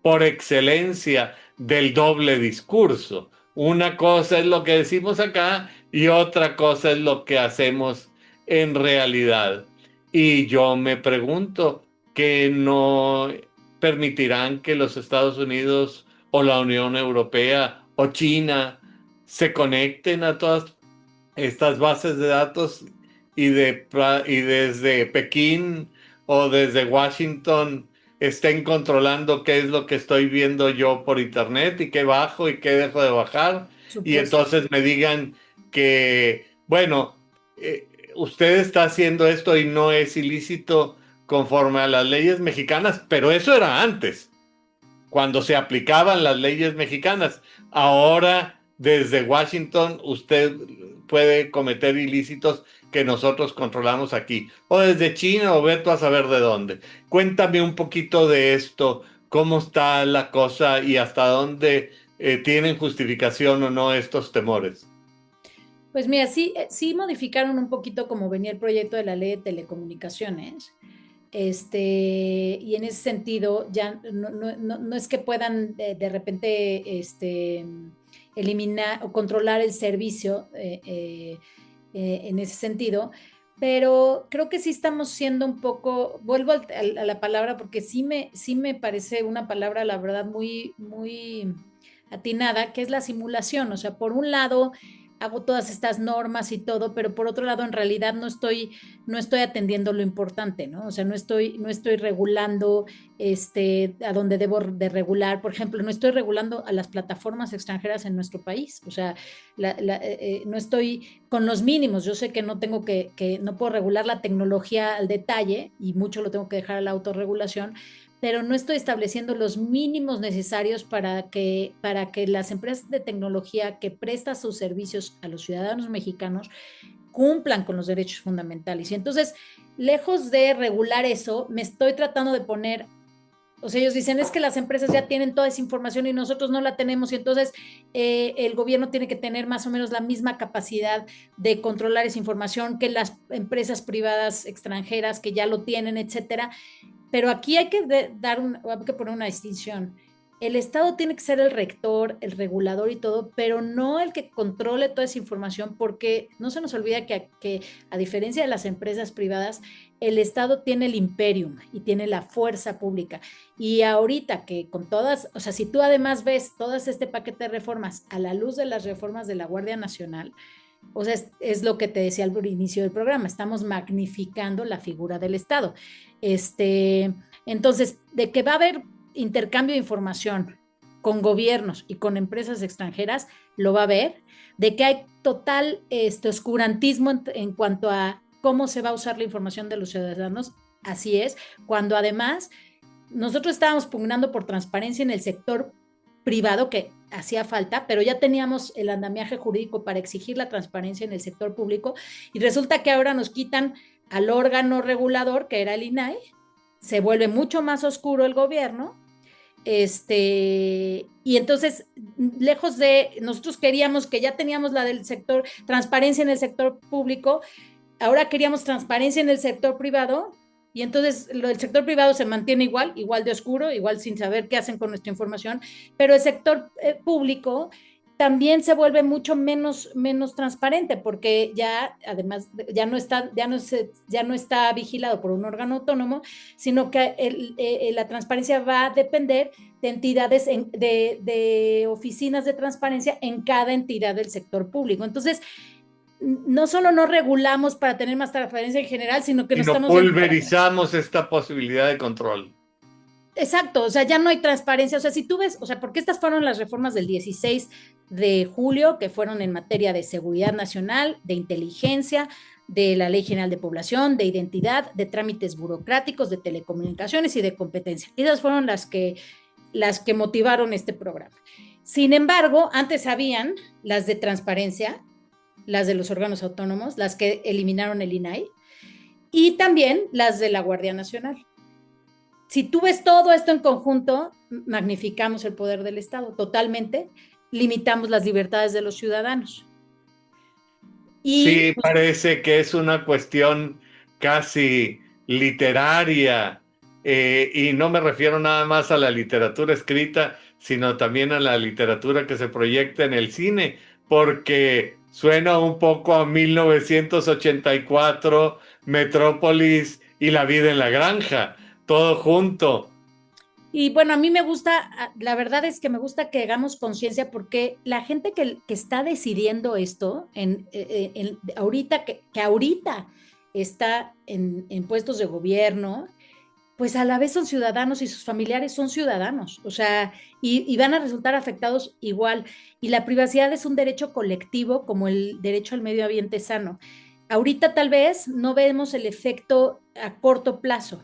por excelencia del doble discurso. Una cosa es lo que decimos acá y otra cosa es lo que hacemos en realidad. Y yo me pregunto que no permitirán que los Estados Unidos o la Unión Europea o China se conecten a todas estas bases de datos y desde Pekín o desde Washington estén controlando qué es lo que estoy viendo yo por internet y qué bajo y qué dejo de bajar y Supuesto. entonces me digan que, bueno, usted está haciendo esto y no es ilícito conforme a las leyes mexicanas, pero eso era antes cuando se aplicaban las leyes mexicanas. Ahora, desde Washington, usted puede cometer ilícitos que nosotros controlamos aquí. O desde China o veto a saber de dónde. Cuéntame un poquito de esto, cómo está la cosa y hasta dónde tienen justificación o no estos temores. Pues mira, sí modificaron un poquito como venía el proyecto de la ley de telecomunicaciones. Y en ese sentido, ya no es que puedan de repente eliminar o controlar el servicio en ese sentido, pero creo que sí estamos siendo un poco, vuelvo a la palabra porque sí me parece una palabra, la verdad, muy, muy atinada, que es la simulación. O sea, por un lado hago todas estas normas y todo, pero por otro lado en realidad no estoy atendiendo lo importante, ¿no? O sea, no estoy regulando a donde debo de regular. Por ejemplo, no estoy regulando a las plataformas extranjeras en nuestro país. O sea, no estoy con los mínimos. Yo sé que no tengo que no puedo regular la tecnología al detalle y mucho lo tengo que dejar a la autorregulación, pero no estoy estableciendo los mínimos necesarios para que las empresas de tecnología que prestan sus servicios a los ciudadanos mexicanos cumplan con los derechos fundamentales. Y entonces, lejos de regular eso, me estoy tratando de poner, o sea, ellos dicen, es que las empresas ya tienen toda esa información y nosotros no la tenemos, y entonces el gobierno tiene que tener más o menos la misma capacidad de controlar esa información que las empresas privadas extranjeras que ya lo tienen, etcétera. Pero aquí hay que hay que poner una distinción. El Estado tiene que ser el rector, el regulador y todo, pero no el que controle toda esa información, porque no se nos olvida que a diferencia de las empresas privadas, el Estado tiene el imperium y tiene la fuerza pública. Y ahorita que con todas, o sea, si tú además ves todas este paquete de reformas a la luz de las reformas de la Guardia Nacional, o sea, es lo que te decía al inicio del programa, estamos magnificando la figura del Estado. Entonces, de que va a haber intercambio de información con gobiernos y con empresas extranjeras, lo va a haber. De que hay total oscurantismo en cuanto a cómo se va a usar la información de los ciudadanos, así es, cuando además nosotros estábamos pugnando por transparencia en el sector privado, que hacía falta, pero ya teníamos el andamiaje jurídico para exigir la transparencia en el sector público, y resulta que ahora nos quitan al órgano regulador, que era el INAI, se vuelve mucho más oscuro el gobierno, y entonces, lejos de, nosotros queríamos que ya teníamos la del sector, transparencia en el sector público, ahora queríamos transparencia en el sector privado, y entonces lo del sector privado se mantiene igual de oscuro, igual sin saber qué hacen con nuestra información, pero el sector público también se vuelve mucho menos transparente, porque ya además ya no está vigilado por un órgano autónomo, sino que la transparencia va a depender de entidades, de oficinas de transparencia en cada entidad del sector público. Entonces, no solo no regulamos para tener más transparencia en general, sino que nos estamos... pulverizamos esta posibilidad de control. Exacto, o sea, ya no hay transparencia. O sea, si tú ves, o sea, porque estas fueron las reformas del 16 de julio, que fueron en materia de seguridad nacional, de inteligencia, de la Ley General de Población, de identidad, de trámites burocráticos, de telecomunicaciones y de competencia. Esas fueron las que motivaron este programa. Sin embargo, antes habían las de transparencia, las de los órganos autónomos, las que eliminaron el INAI, y también las de la Guardia Nacional. Si tú ves todo esto en conjunto, magnificamos el poder del Estado totalmente, limitamos las libertades de los ciudadanos. Sí, parece que es una cuestión casi literaria, y no me refiero nada más a la literatura escrita, sino también a la literatura que se proyecta en el cine, porque suena un poco a 1984, Metrópolis y La vida en la granja, todo junto. Y bueno, a mí me gusta, la verdad es que me gusta que hagamos conciencia, porque la gente que está decidiendo esto, ahorita, que ahorita está en puestos de gobierno, pues a la vez son ciudadanos y sus familiares son ciudadanos, o sea, y van a resultar afectados igual. Y la privacidad es un derecho colectivo como el derecho al medio ambiente sano. Ahorita tal vez no vemos el efecto a corto plazo,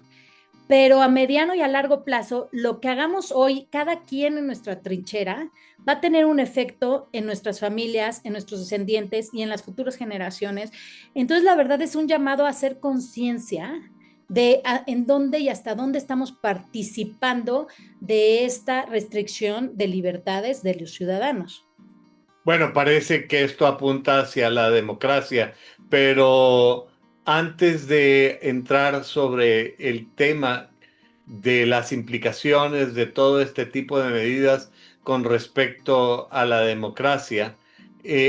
pero a mediano y a largo plazo, lo que hagamos hoy, cada quien en nuestra trinchera, va a tener un efecto en nuestras familias, en nuestros descendientes y en las futuras generaciones. Entonces, la verdad es un llamado a hacer conciencia de en dónde y hasta dónde estamos participando de esta restricción de libertades de los ciudadanos. Bueno, parece que esto apunta hacia la democracia, pero antes de entrar sobre el tema de las implicaciones de todo este tipo de medidas con respecto a la democracia,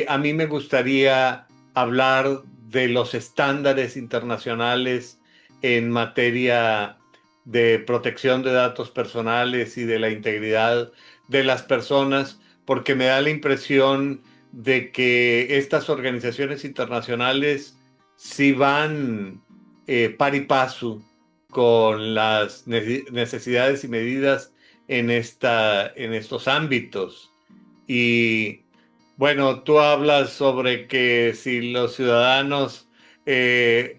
a mí me gustaría hablar de los estándares internacionales en materia de protección de datos personales y de la integridad de las personas, porque me da la impresión de que estas organizaciones internacionales sí van par y paso con las necesidades y medidas en estos ámbitos. Y bueno, tú hablas sobre que si los ciudadanos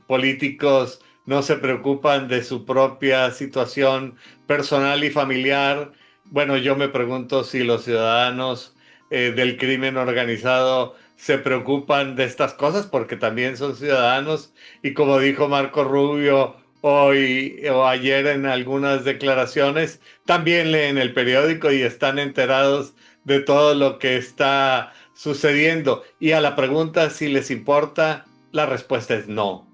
políticos no se preocupan de su propia situación personal y familiar. Bueno, yo me pregunto si los ciudadanos del crimen organizado se preocupan de estas cosas, porque también son ciudadanos, y como dijo Marco Rubio hoy o ayer en algunas declaraciones, también leen el periódico y están enterados de todo lo que está sucediendo. Y a la pregunta si les importa, la respuesta es no.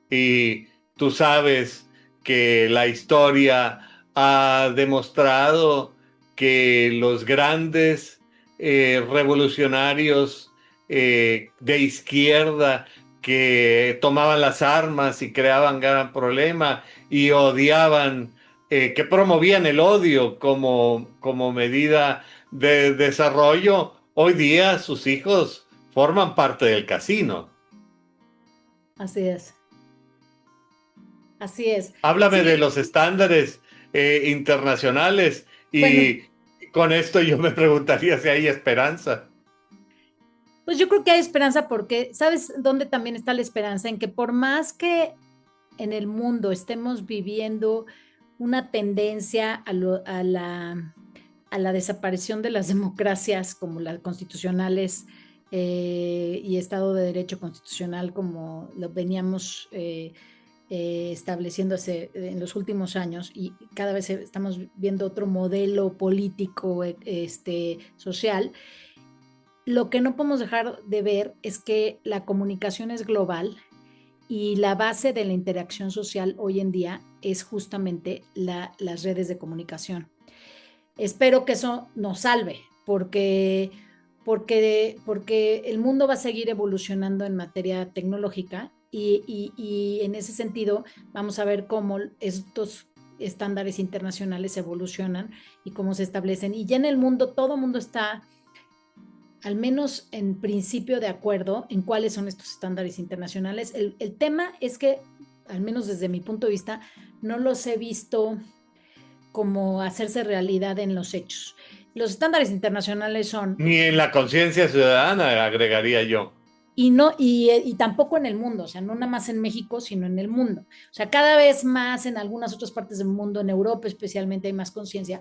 Y tú sabes que la historia ha demostrado que los grandes revolucionarios de izquierda que tomaban las armas y creaban gran problema y odiaban, que promovían el odio como medida de desarrollo, hoy día sus hijos forman parte del casino. Así es. Así es. Háblame Sí, de los estándares internacionales y bueno, con esto yo me preguntaría si hay esperanza. pues yo creo que hay esperanza porque, ¿sabes dónde también está la esperanza? En que por más que en el mundo estemos viviendo una tendencia a la desaparición de las democracias como las constitucionales y Estado de Derecho constitucional como lo veníamos estableciéndose en los últimos años, y cada vez estamos viendo otro modelo político social. Lo que no podemos dejar de ver es que la comunicación es global y la base de la interacción social hoy en día es justamente las redes de comunicación. Espero que eso nos salve, porque el mundo va a seguir evolucionando en materia tecnológica y en ese sentido vamos a ver cómo estos estándares internacionales evolucionan y cómo se establecen. Y ya en el mundo, todo el mundo está, al menos en principio, de acuerdo en cuáles son estos estándares internacionales. El tema es que, al menos desde mi punto de vista, no los he visto como hacerse realidad en los hechos. Los estándares internacionales son... Ni en la conciencia ciudadana, agregaría yo. Y tampoco en el mundo, o sea, no nada más en México, sino en el mundo. O sea, cada vez más en algunas otras partes del mundo, en Europa especialmente, hay más conciencia,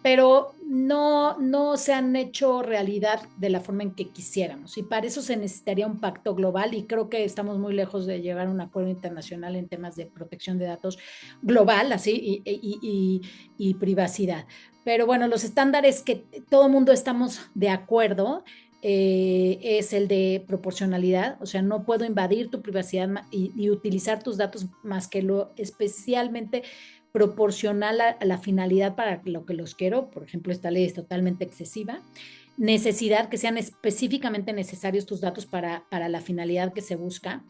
pero no se han hecho realidad de la forma en que quisiéramos. Y para eso se necesitaría un pacto global, y creo que estamos muy lejos de llegar a un acuerdo internacional en temas de protección de datos global, así, y privacidad. Pero bueno, los estándares que todo mundo estamos de acuerdo es el de proporcionalidad, o sea, no puedo invadir tu privacidad y utilizar tus datos más que lo especialmente proporcional a la finalidad para lo que los quiero. Por ejemplo, esta ley es totalmente excesiva. Necesidad, que sean específicamente necesarios tus datos para la finalidad que se busca.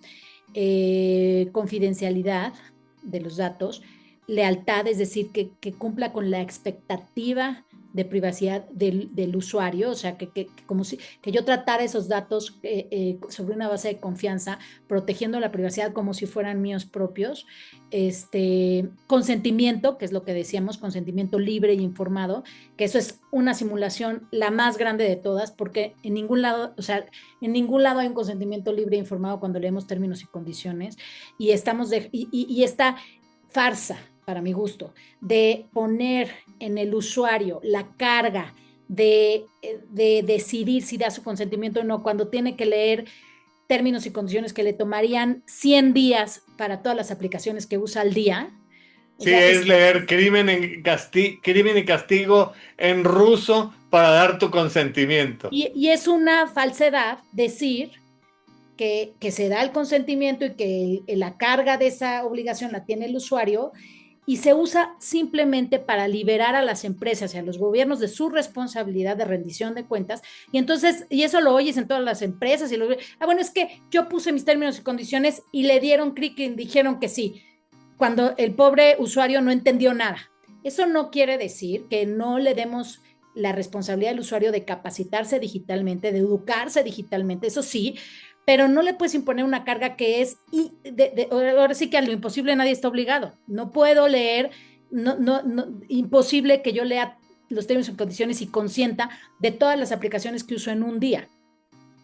Confidencialidad de los datos. Lealtad, es decir, que cumpla con la expectativa de privacidad del usuario, o sea, que yo tratara esos datos sobre una base de confianza, protegiendo la privacidad como si fueran míos propios. Consentimiento, que es lo que decíamos, consentimiento libre y informado, que eso es una simulación la más grande de todas, porque en ningún lado hay un consentimiento libre e informado cuando leemos términos y condiciones, y esta farsa, para mi gusto, de poner en el usuario la carga de decidir si da su consentimiento o no, cuando tiene que leer términos y condiciones que le tomarían 100 días para todas las aplicaciones que usa al día. Sí, es leer Crimen y Castigo en ruso para dar tu consentimiento. Y es una falsedad decir que se da el consentimiento y que la carga de esa obligación la tiene el usuario, y se usa simplemente para liberar a las empresas y a los gobiernos de su responsabilidad de rendición de cuentas. Y entonces, y eso lo oyes en todas las empresas. Bueno, es que yo puse mis términos y condiciones y le dieron clic y dijeron que sí, cuando el pobre usuario no entendió nada. Eso no quiere decir que no le demos la responsabilidad del usuario de capacitarse digitalmente, de educarse digitalmente, eso sí, pero no le puedes imponer una carga que es, ahora sí que a lo imposible nadie está obligado. No puedo leer, imposible que yo lea los términos y condiciones y consienta de todas las aplicaciones que uso en un día.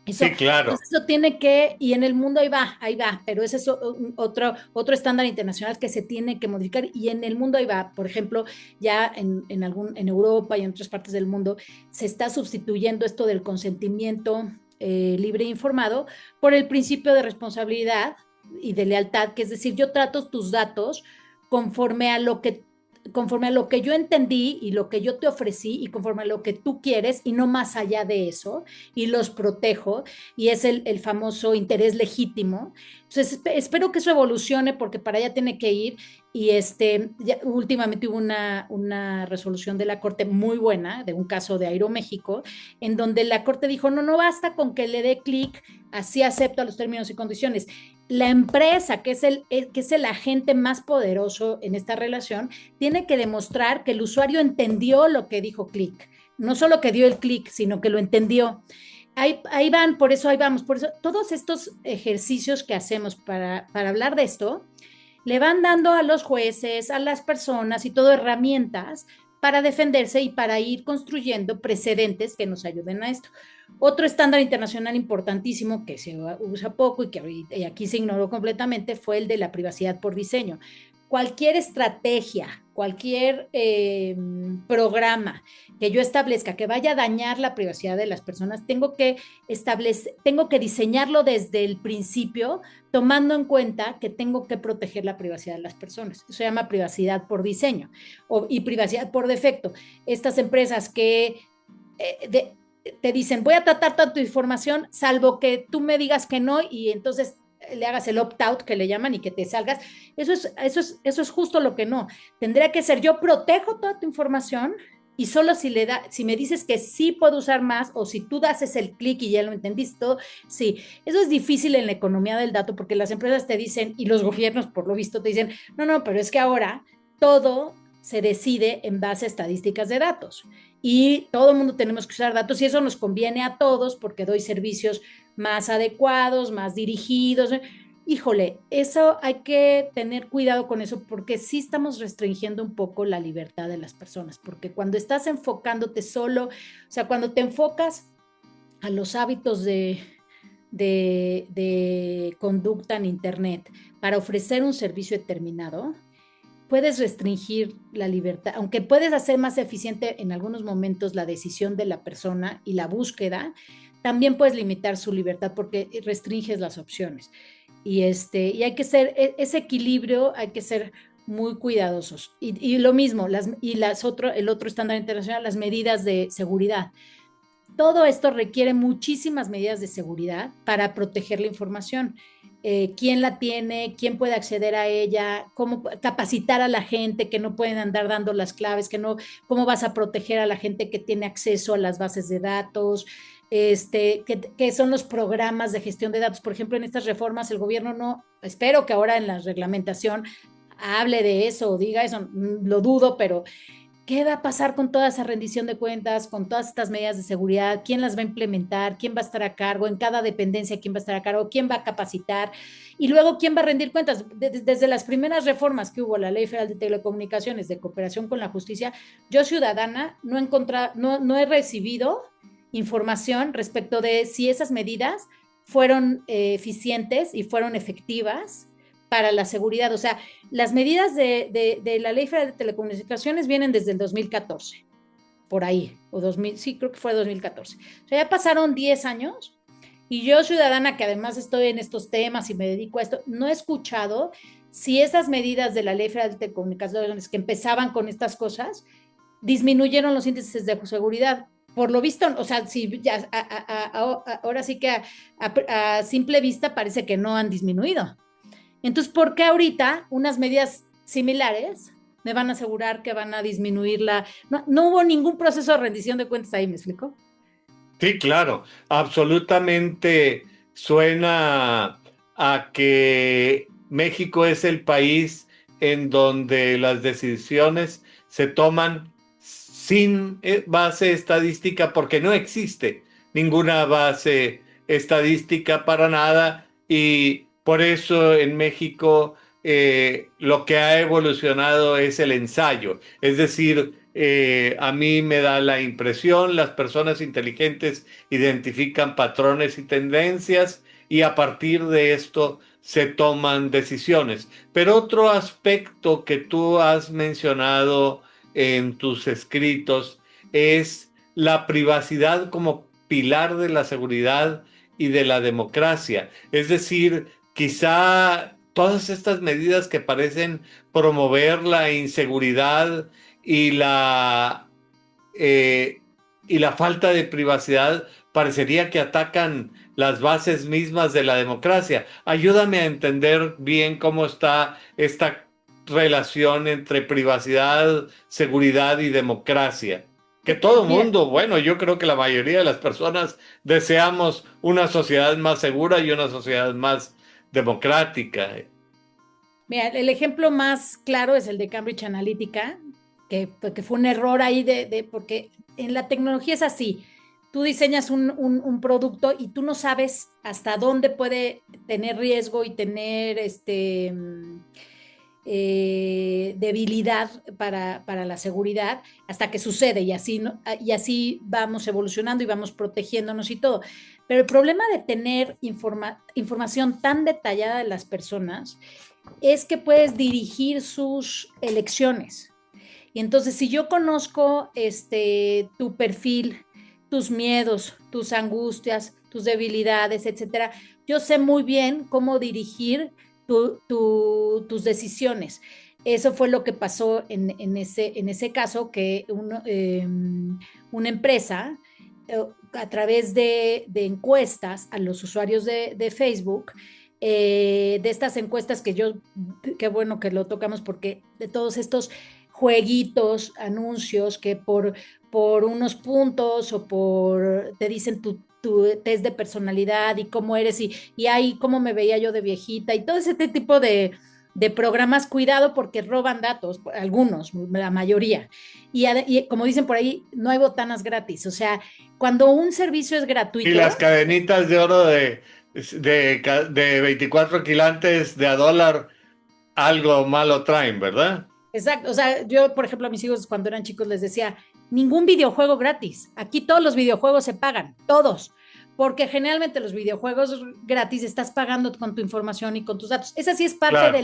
Eso, sí, claro. eso tiene que, y en el mundo ahí va, pero ese es otro estándar internacional que se tiene que modificar, y en el mundo ahí va. Por ejemplo, ya en Europa y en otras partes del mundo se está sustituyendo esto del consentimiento libre e informado por el principio de responsabilidad y de lealtad, que es decir, yo trato tus datos conforme a lo que yo entendí y lo que yo te ofrecí y conforme a lo que tú quieres y no más allá de eso, y los protejo, y es el famoso interés legítimo. Entonces, espero que eso evolucione porque para allá tiene que ir, y ya, últimamente hubo una resolución de la Corte muy buena, de un caso de Aeroméxico, en donde la Corte dijo, no basta con que le dé clic, así acepta los términos y condiciones. La empresa, que es el agente más poderoso en esta relación, tiene que demostrar que el usuario entendió lo que dijo clic, no solo que dio el clic, sino que lo entendió. Ahí van, por eso ahí vamos, por eso todos estos ejercicios que hacemos para hablar de esto, le van dando a los jueces, a las personas y todo herramientas para defenderse y para ir construyendo precedentes que nos ayuden a esto. Otro estándar internacional importantísimo que se usa poco y que aquí se ignoró completamente fue el de la privacidad por diseño. Cualquier estrategia, cualquier programa que yo establezca que vaya a dañar la privacidad de las personas, tengo que diseñarlo desde el principio, tomando en cuenta que tengo que proteger la privacidad de las personas. Eso se llama privacidad por diseño y privacidad por defecto. Estas empresas que te dicen, voy a tratar toda tu información, salvo que tú me digas que no, y entonces le hagas el opt-out que le llaman y que te salgas. Eso es justo lo que no. Tendría que ser, yo protejo toda tu información y solo si me dices que sí puedo usar más, o si tú haces el clic y ya lo entendiste todo, sí. Eso es difícil en la economía del dato porque las empresas te dicen, y los gobiernos por lo visto te dicen, no, pero es que ahora todo se decide en base a estadísticas de datos y todo el mundo tenemos que usar datos y eso nos conviene a todos porque doy servicios más adecuados, más dirigidos. Híjole, eso hay que tener cuidado con eso porque sí estamos restringiendo un poco la libertad de las personas, porque cuando estás enfocándote solo, o sea, cuando te enfocas a los hábitos de conducta en Internet para ofrecer un servicio determinado, puedes restringir la libertad, aunque puedes hacer más eficiente en algunos momentos la decisión de la persona y la búsqueda, también puedes limitar su libertad porque restringes las opciones. Y hay que ser, ese equilibrio hay que ser muy cuidadosos. Y lo mismo, el otro estándar internacional, las medidas de seguridad. Todo esto requiere muchísimas medidas de seguridad para proteger la información. Quién la tiene, quién puede acceder a ella, cómo capacitar a la gente que no pueden andar dando las claves, cómo vas a proteger a la gente que tiene acceso a las bases de datos, que son los programas de gestión de datos. Por ejemplo, en estas reformas el gobierno no, espero que ahora en la reglamentación hable de eso o diga eso, lo dudo, pero ¿qué va a pasar con toda esa rendición de cuentas, con todas estas medidas de seguridad? ¿Quién las va a implementar? ¿Quién va a estar a cargo? En cada dependencia, ¿quién va a estar a cargo? ¿Quién va a capacitar? Y luego, ¿quién va a rendir cuentas? Desde las primeras reformas que hubo, la Ley Federal de Telecomunicaciones, de cooperación con la justicia, yo ciudadana no he recibido información respecto de si esas medidas fueron eficientes y fueron efectivas para la seguridad. O sea, las medidas de la Ley Federal de Telecomunicaciones vienen desde el 2014, por ahí, sí, creo que fue 2014. O sea, ya pasaron 10 años y yo, ciudadana, que además estoy en estos temas y me dedico a esto, no he escuchado si esas medidas de la Ley Federal de Telecomunicaciones que empezaban con estas cosas disminuyeron los índices de seguridad. Por lo visto, o sea, si ya, ahora sí que a simple vista parece que no han disminuido. Entonces, ¿por qué ahorita unas medidas similares, me van a asegurar que van a disminuir la... No, no hubo ningún proceso de rendición de cuentas ahí, ¿me explico? Sí, claro, absolutamente suena a que México es el país en donde las decisiones se toman sin base estadística porque no existe ninguna base estadística para nada y por eso en México lo que ha evolucionado es el ensayo, es decir, a mí me da la impresión, las personas inteligentes identifican patrones y tendencias y a partir de esto se toman decisiones. Pero otro aspecto que tú has mencionado en tus escritos es la privacidad como pilar de la seguridad y de la democracia. Es decir, quizá todas estas medidas que parecen promover la inseguridad y eh, y la falta de privacidad parecería que atacan las bases mismas de la democracia. Ayúdame a entender bien cómo está esta relación entre privacidad, seguridad y democracia. Que todo Mira, mundo, bueno, yo creo que la mayoría de las personas deseamos una sociedad más segura y una sociedad más democrática. mira, el ejemplo más claro es el de Cambridge Analytica, que fue un error ahí porque en la tecnología es así. Tú diseñas un producto y tú no sabes hasta dónde puede tener riesgo y tener debilidad para la seguridad hasta que sucede y así vamos evolucionando y vamos protegiéndonos y todo. Pero el problema de tener información tan detallada de las personas es que puedes dirigir sus elecciones. Y entonces, si yo conozco tu perfil, tus miedos, tus angustias, tus debilidades, etcétera, yo sé muy bien cómo dirigir tus decisiones. Eso fue lo que pasó en ese caso, que una empresa, a través de encuestas a los usuarios de Facebook, de estas encuestas qué bueno que lo tocamos porque de todos estos jueguitos, anuncios que por unos puntos te dicen tu test de personalidad y cómo eres y ahí cómo me veía yo de viejita y todo ese tipo de programas, cuidado porque roban datos, algunos, la mayoría. Y como dicen por ahí, no hay botanas gratis. O sea, cuando un servicio es Y gratuito, las cadenitas de oro de 24 quilates de a dólar, algo malo traen, ¿verdad? exacto, o sea, yo, por ejemplo, a mis hijos cuando eran chicos les decía, ningún videojuego gratis. Aquí todos los videojuegos se pagan, todos. Porque generalmente los videojuegos gratis estás pagando con tu información y con tus datos. Esa sí es parte Claro.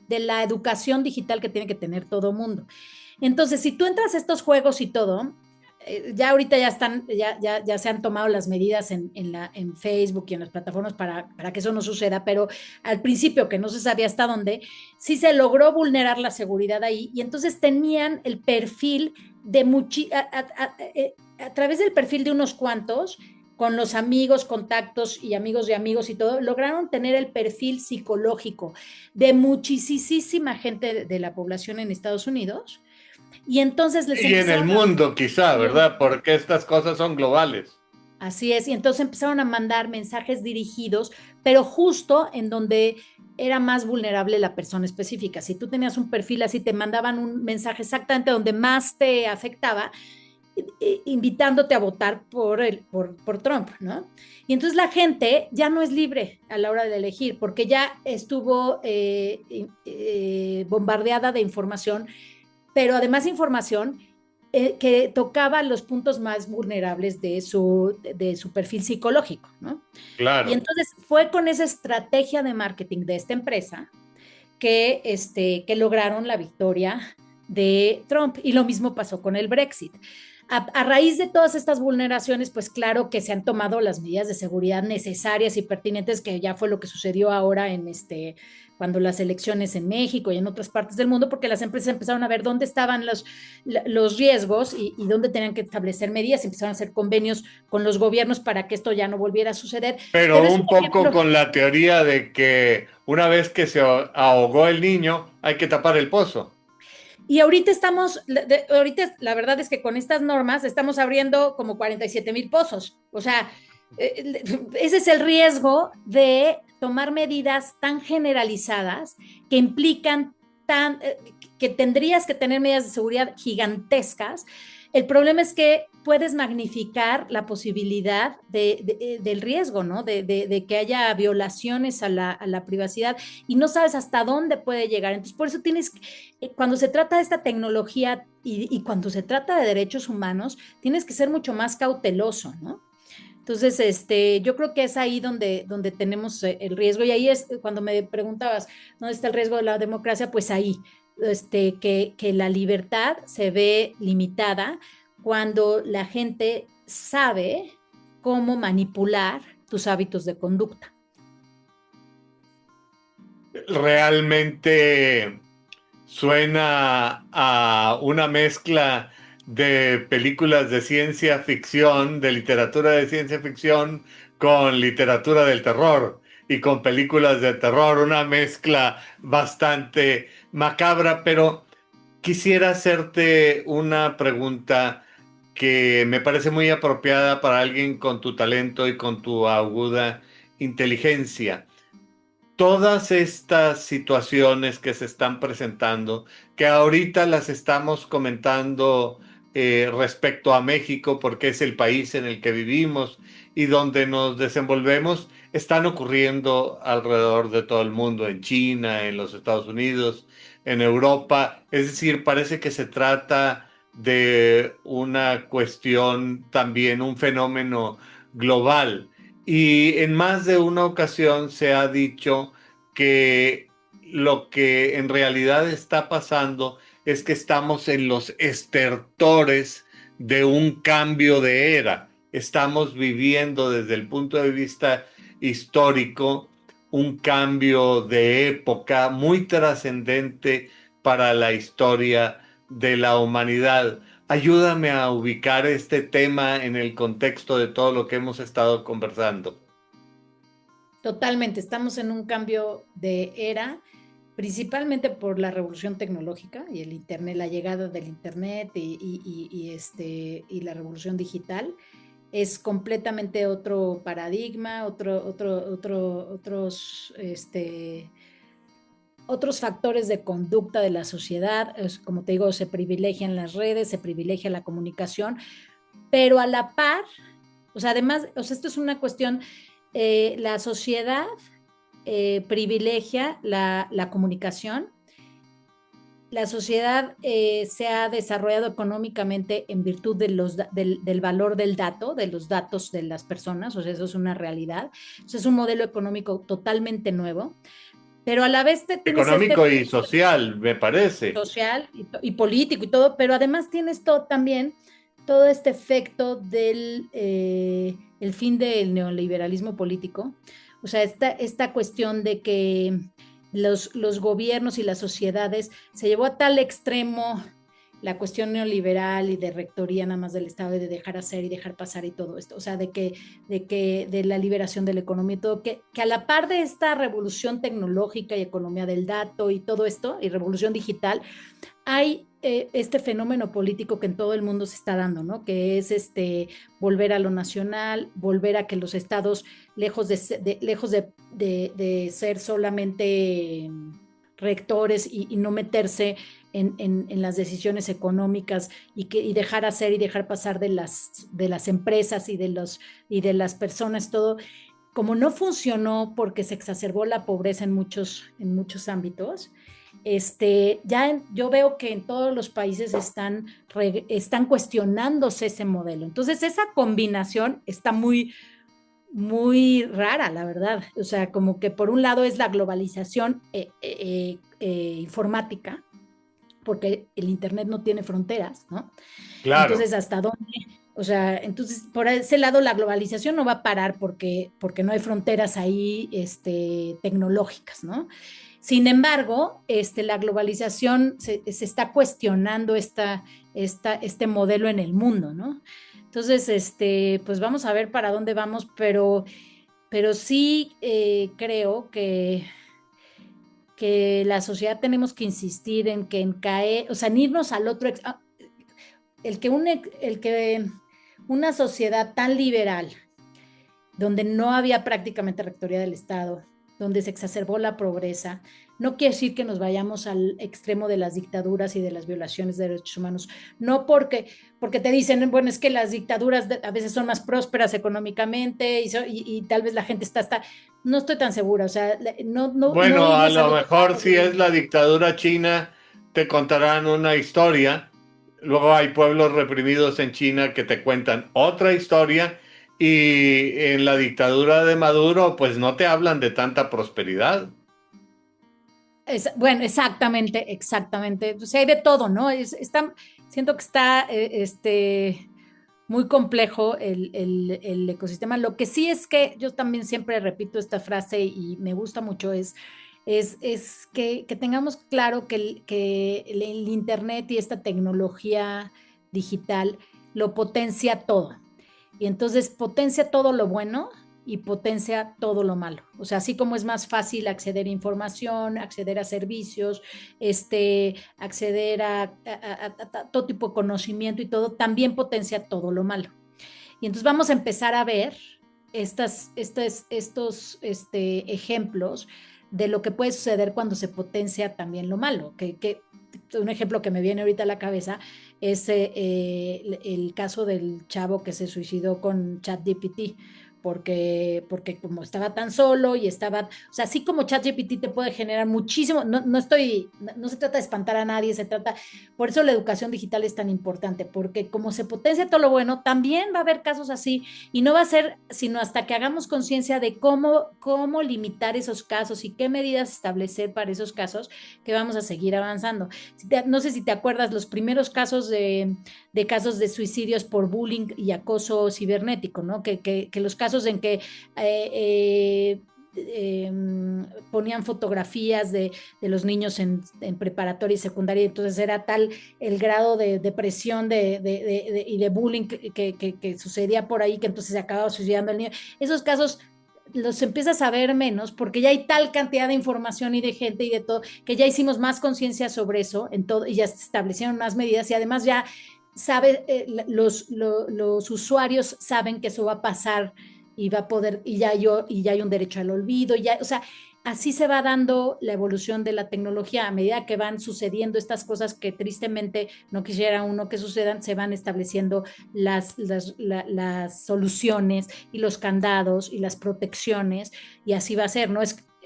de la educación digital que tiene que tener todo mundo. Entonces, si tú entras a estos juegos y todo, ya ahorita ya se han tomado las medidas en Facebook y en las plataformas para que eso no suceda, pero al principio que no se sabía hasta dónde, sí se logró vulnerar la seguridad ahí y entonces tenían el perfil a través del perfil de unos cuantos, con los amigos, contactos y amigos de amigos y todo, lograron tener el perfil psicológico de muchísima gente de la población en Estados Unidos y entonces les Y en el empezaron mundo quizá, ¿verdad? Porque estas cosas son globales. Así es, y entonces empezaron a mandar mensajes dirigidos, pero justo en donde era más vulnerable la persona específica. Si tú tenías un perfil así, te mandaban un mensaje exactamente donde más te afectaba, invitándote a votar por Trump, ¿no? Y entonces la gente ya no es libre a la hora de elegir, porque ya estuvo bombardeada de información, pero además información que tocaba los puntos más vulnerables de su perfil psicológico, ¿no? Y Claro. entonces fue con esa estrategia de marketing de esta empresa que lograron la victoria de Trump. Y lo mismo pasó con el Brexit. A raíz de todas estas vulneraciones, pues claro que se han tomado las medidas de seguridad necesarias y pertinentes, que ya fue lo que sucedió ahora cuando las elecciones en México y en otras partes del mundo, porque las empresas empezaron a ver dónde estaban los riesgos y dónde tenían que establecer medidas, empezaron a hacer convenios con los gobiernos para que esto ya no volviera a suceder. Pero Pero es un un poco ejemplo. con la teoría de que una vez que se ahogó el niño, hay que tapar el pozo. Y ahorita ahorita la verdad es que con estas normas estamos abriendo como 47,000 pozos. O sea, ese es el riesgo de tomar medidas tan generalizadas que implican que tendrías que tener medidas de seguridad gigantescas. El problema es que puedes magnificar la posibilidad del riesgo, ¿no? De que haya violaciones a la privacidad y no sabes hasta dónde puede llegar. Entonces, por eso cuando se trata de esta tecnología y cuando se trata de derechos humanos, tienes que ser mucho más cauteloso, ¿no? Entonces, yo creo que es ahí donde tenemos el riesgo, y ahí es cuando me preguntabas, ¿dónde está el riesgo de la democracia? Pues ahí, que la libertad se ve limitada cuando la gente sabe cómo manipular tus hábitos de conducta. Realmente suena a una mezcla de películas de ciencia ficción, de literatura de ciencia ficción, con literatura del terror y con películas de terror, una mezcla bastante macabra, pero quisiera hacerte una pregunta que me parece muy apropiada para alguien con tu talento y con tu aguda inteligencia. Todas estas situaciones que se están presentando, que ahorita las estamos comentando respecto a México, porque es el país en el que vivimos y donde nos desenvolvemos, están ocurriendo alrededor de todo el mundo, en China, en los Estados Unidos, en Europa. Es decir, parece que se trata de una cuestión también, un fenómeno global. Y en más de una ocasión se ha dicho que lo que en realidad está pasando es que estamos en los estertores de un cambio de era. Estamos viviendo desde el punto de vista histórico un cambio de época muy trascendente para la historia de la humanidad. Ayúdame a ubicar este tema en el contexto de todo lo que hemos estado conversando. Totalmente, estamos en un cambio de era, principalmente por la revolución tecnológica y el Internet, la llegada del Internet y la revolución digital. Es completamente otro paradigma, otros factores de conducta de la sociedad. Como te digo, se privilegian las redes, se privilegia la comunicación, pero a la par, o sea, además, o sea, esto es una cuestión, la sociedad privilegia la comunicación. La sociedad se ha desarrollado económicamente en virtud del valor del dato, de los datos de las personas, o sea, eso es una realidad. Eso es un modelo económico totalmente nuevo, pero a la vez tienes Económico y social, me parece. social y político y todo, pero además tienes también todo este efecto del el fin del neoliberalismo político, o sea, esta cuestión de que los gobiernos y las sociedades se llevó a tal extremo la cuestión neoliberal y de rectoría nada más del Estado y de dejar hacer y dejar pasar y todo esto, o sea, de la liberación de la economía y todo, que a la par de esta revolución tecnológica y economía del dato y todo esto, y revolución digital, hay este fenómeno político que en todo el mundo se está dando, ¿no? Que es volver a lo nacional, volver a que los estados, lejos de ser solamente rectores y no meterse en las decisiones económicas y dejar hacer y dejar pasar de las empresas y de las personas, todo, como no funcionó porque se exacerbó la pobreza en muchos ámbitos. Yo veo que en todos los países están cuestionándose ese modelo. Entonces, esa combinación está muy, muy rara, la verdad. O sea, como que por un lado es la globalización informática, porque el Internet no tiene fronteras, ¿no? Claro. Entonces, ¿hasta dónde? O sea, entonces por ese lado la globalización no va a parar porque no hay fronteras ahí tecnológicas, ¿no? Sin embargo, la globalización se está cuestionando este modelo en el mundo, ¿no? Entonces, pues vamos a ver para dónde vamos, pero sí creo que que la sociedad tenemos que insistir en que en caer, o sea, en irnos al otro, el que una sociedad tan liberal, donde no había prácticamente rectoría del Estado, donde se exacerbó la pobreza, no quiere decir que nos vayamos al extremo de las dictaduras y de las violaciones de derechos humanos, no porque te dicen, bueno, es que las dictaduras a veces son más prósperas económicamente y tal vez la gente está, no estoy tan segura, o sea, no Bueno, a irnos al lo otro mejor lado si es la de... dictadura china, te contarán una historia. Luego hay pueblos reprimidos en China que te cuentan otra historia. Y en la dictadura de Maduro, pues no te hablan de tanta prosperidad. Bueno, exactamente. O sea, hay de todo, ¿no? Siento que está muy complejo el ecosistema. Lo que sí es que yo también siempre repito esta frase y me gusta mucho es que tengamos claro que el Internet y esta tecnología digital lo potencia todo. Y entonces potencia todo lo bueno y potencia todo lo malo. O sea, así como es más fácil acceder a información, acceder a servicios, acceder a todo tipo de conocimiento y todo, también potencia todo lo malo. Y entonces vamos a empezar a ver estos ejemplos de lo que puede suceder cuando se potencia también lo malo. Un ejemplo que me viene ahorita a la cabeza es el caso del chavo que se suicidó con ChatGPT, porque como estaba tan solo y estaba, o sea, así como ChatGPT te puede generar muchísimo, no se trata de espantar a nadie, por eso la educación digital es tan importante, porque como se potencia todo lo bueno, también va a haber casos así, y no va a ser sino hasta que hagamos conciencia de cómo limitar esos casos y qué medidas establecer para esos casos, que vamos a seguir avanzando. No sé si te acuerdas los primeros casos de casos de suicidios por bullying y acoso cibernético, ¿no? Que los casos en que ponían fotografías de los niños en preparatoria y secundaria, entonces era tal el grado de depresión y de bullying que sucedía por ahí, que entonces se acababa suicidando el niño. Esos casos los empiezas a ver menos porque ya hay tal cantidad de información y de gente y de todo, que ya hicimos más conciencia sobre eso en todo, y ya se establecieron más medidas, y además ya los usuarios saben que eso va a pasar y va a poder, y ya hay un derecho al olvido, o sea, así se va dando la evolución de la tecnología. A medida que van sucediendo estas cosas que tristemente no quisiera uno que sucedan, se van estableciendo las soluciones y los candados y las protecciones, y así va a ser, ¿no?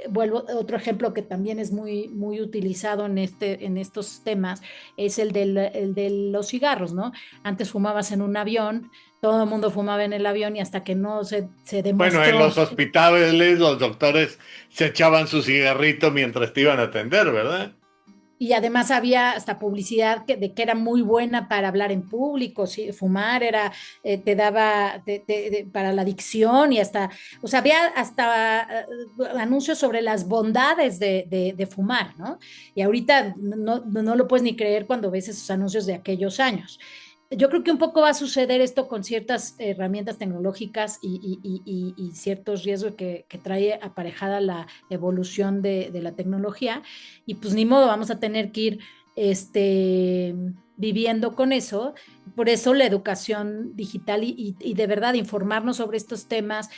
Vuelvo, otro ejemplo que también es muy utilizado en estos temas es el de los cigarros, ¿no? Antes fumabas en un avión, todo el mundo fumaba en el avión, y hasta que no se Bueno, en demostró. los hospitales los doctores se echaban su cigarrito mientras te iban a atender, ¿verdad? Y además había hasta publicidad de que era muy buena para hablar en público, ¿sí? Fumar te daba para la adicción, y hasta, o sea, había hasta anuncios sobre las bondades de fumar, ¿no? Y ahorita no lo puedes ni creer cuando ves esos anuncios de aquellos años. Yo creo que un poco va a suceder esto con ciertas herramientas tecnológicas y ciertos riesgos que trae aparejada la evolución de la tecnología, y pues ni modo, vamos a tener que ir viviendo con eso. Por eso la educación digital y de verdad informarnos sobre estos temas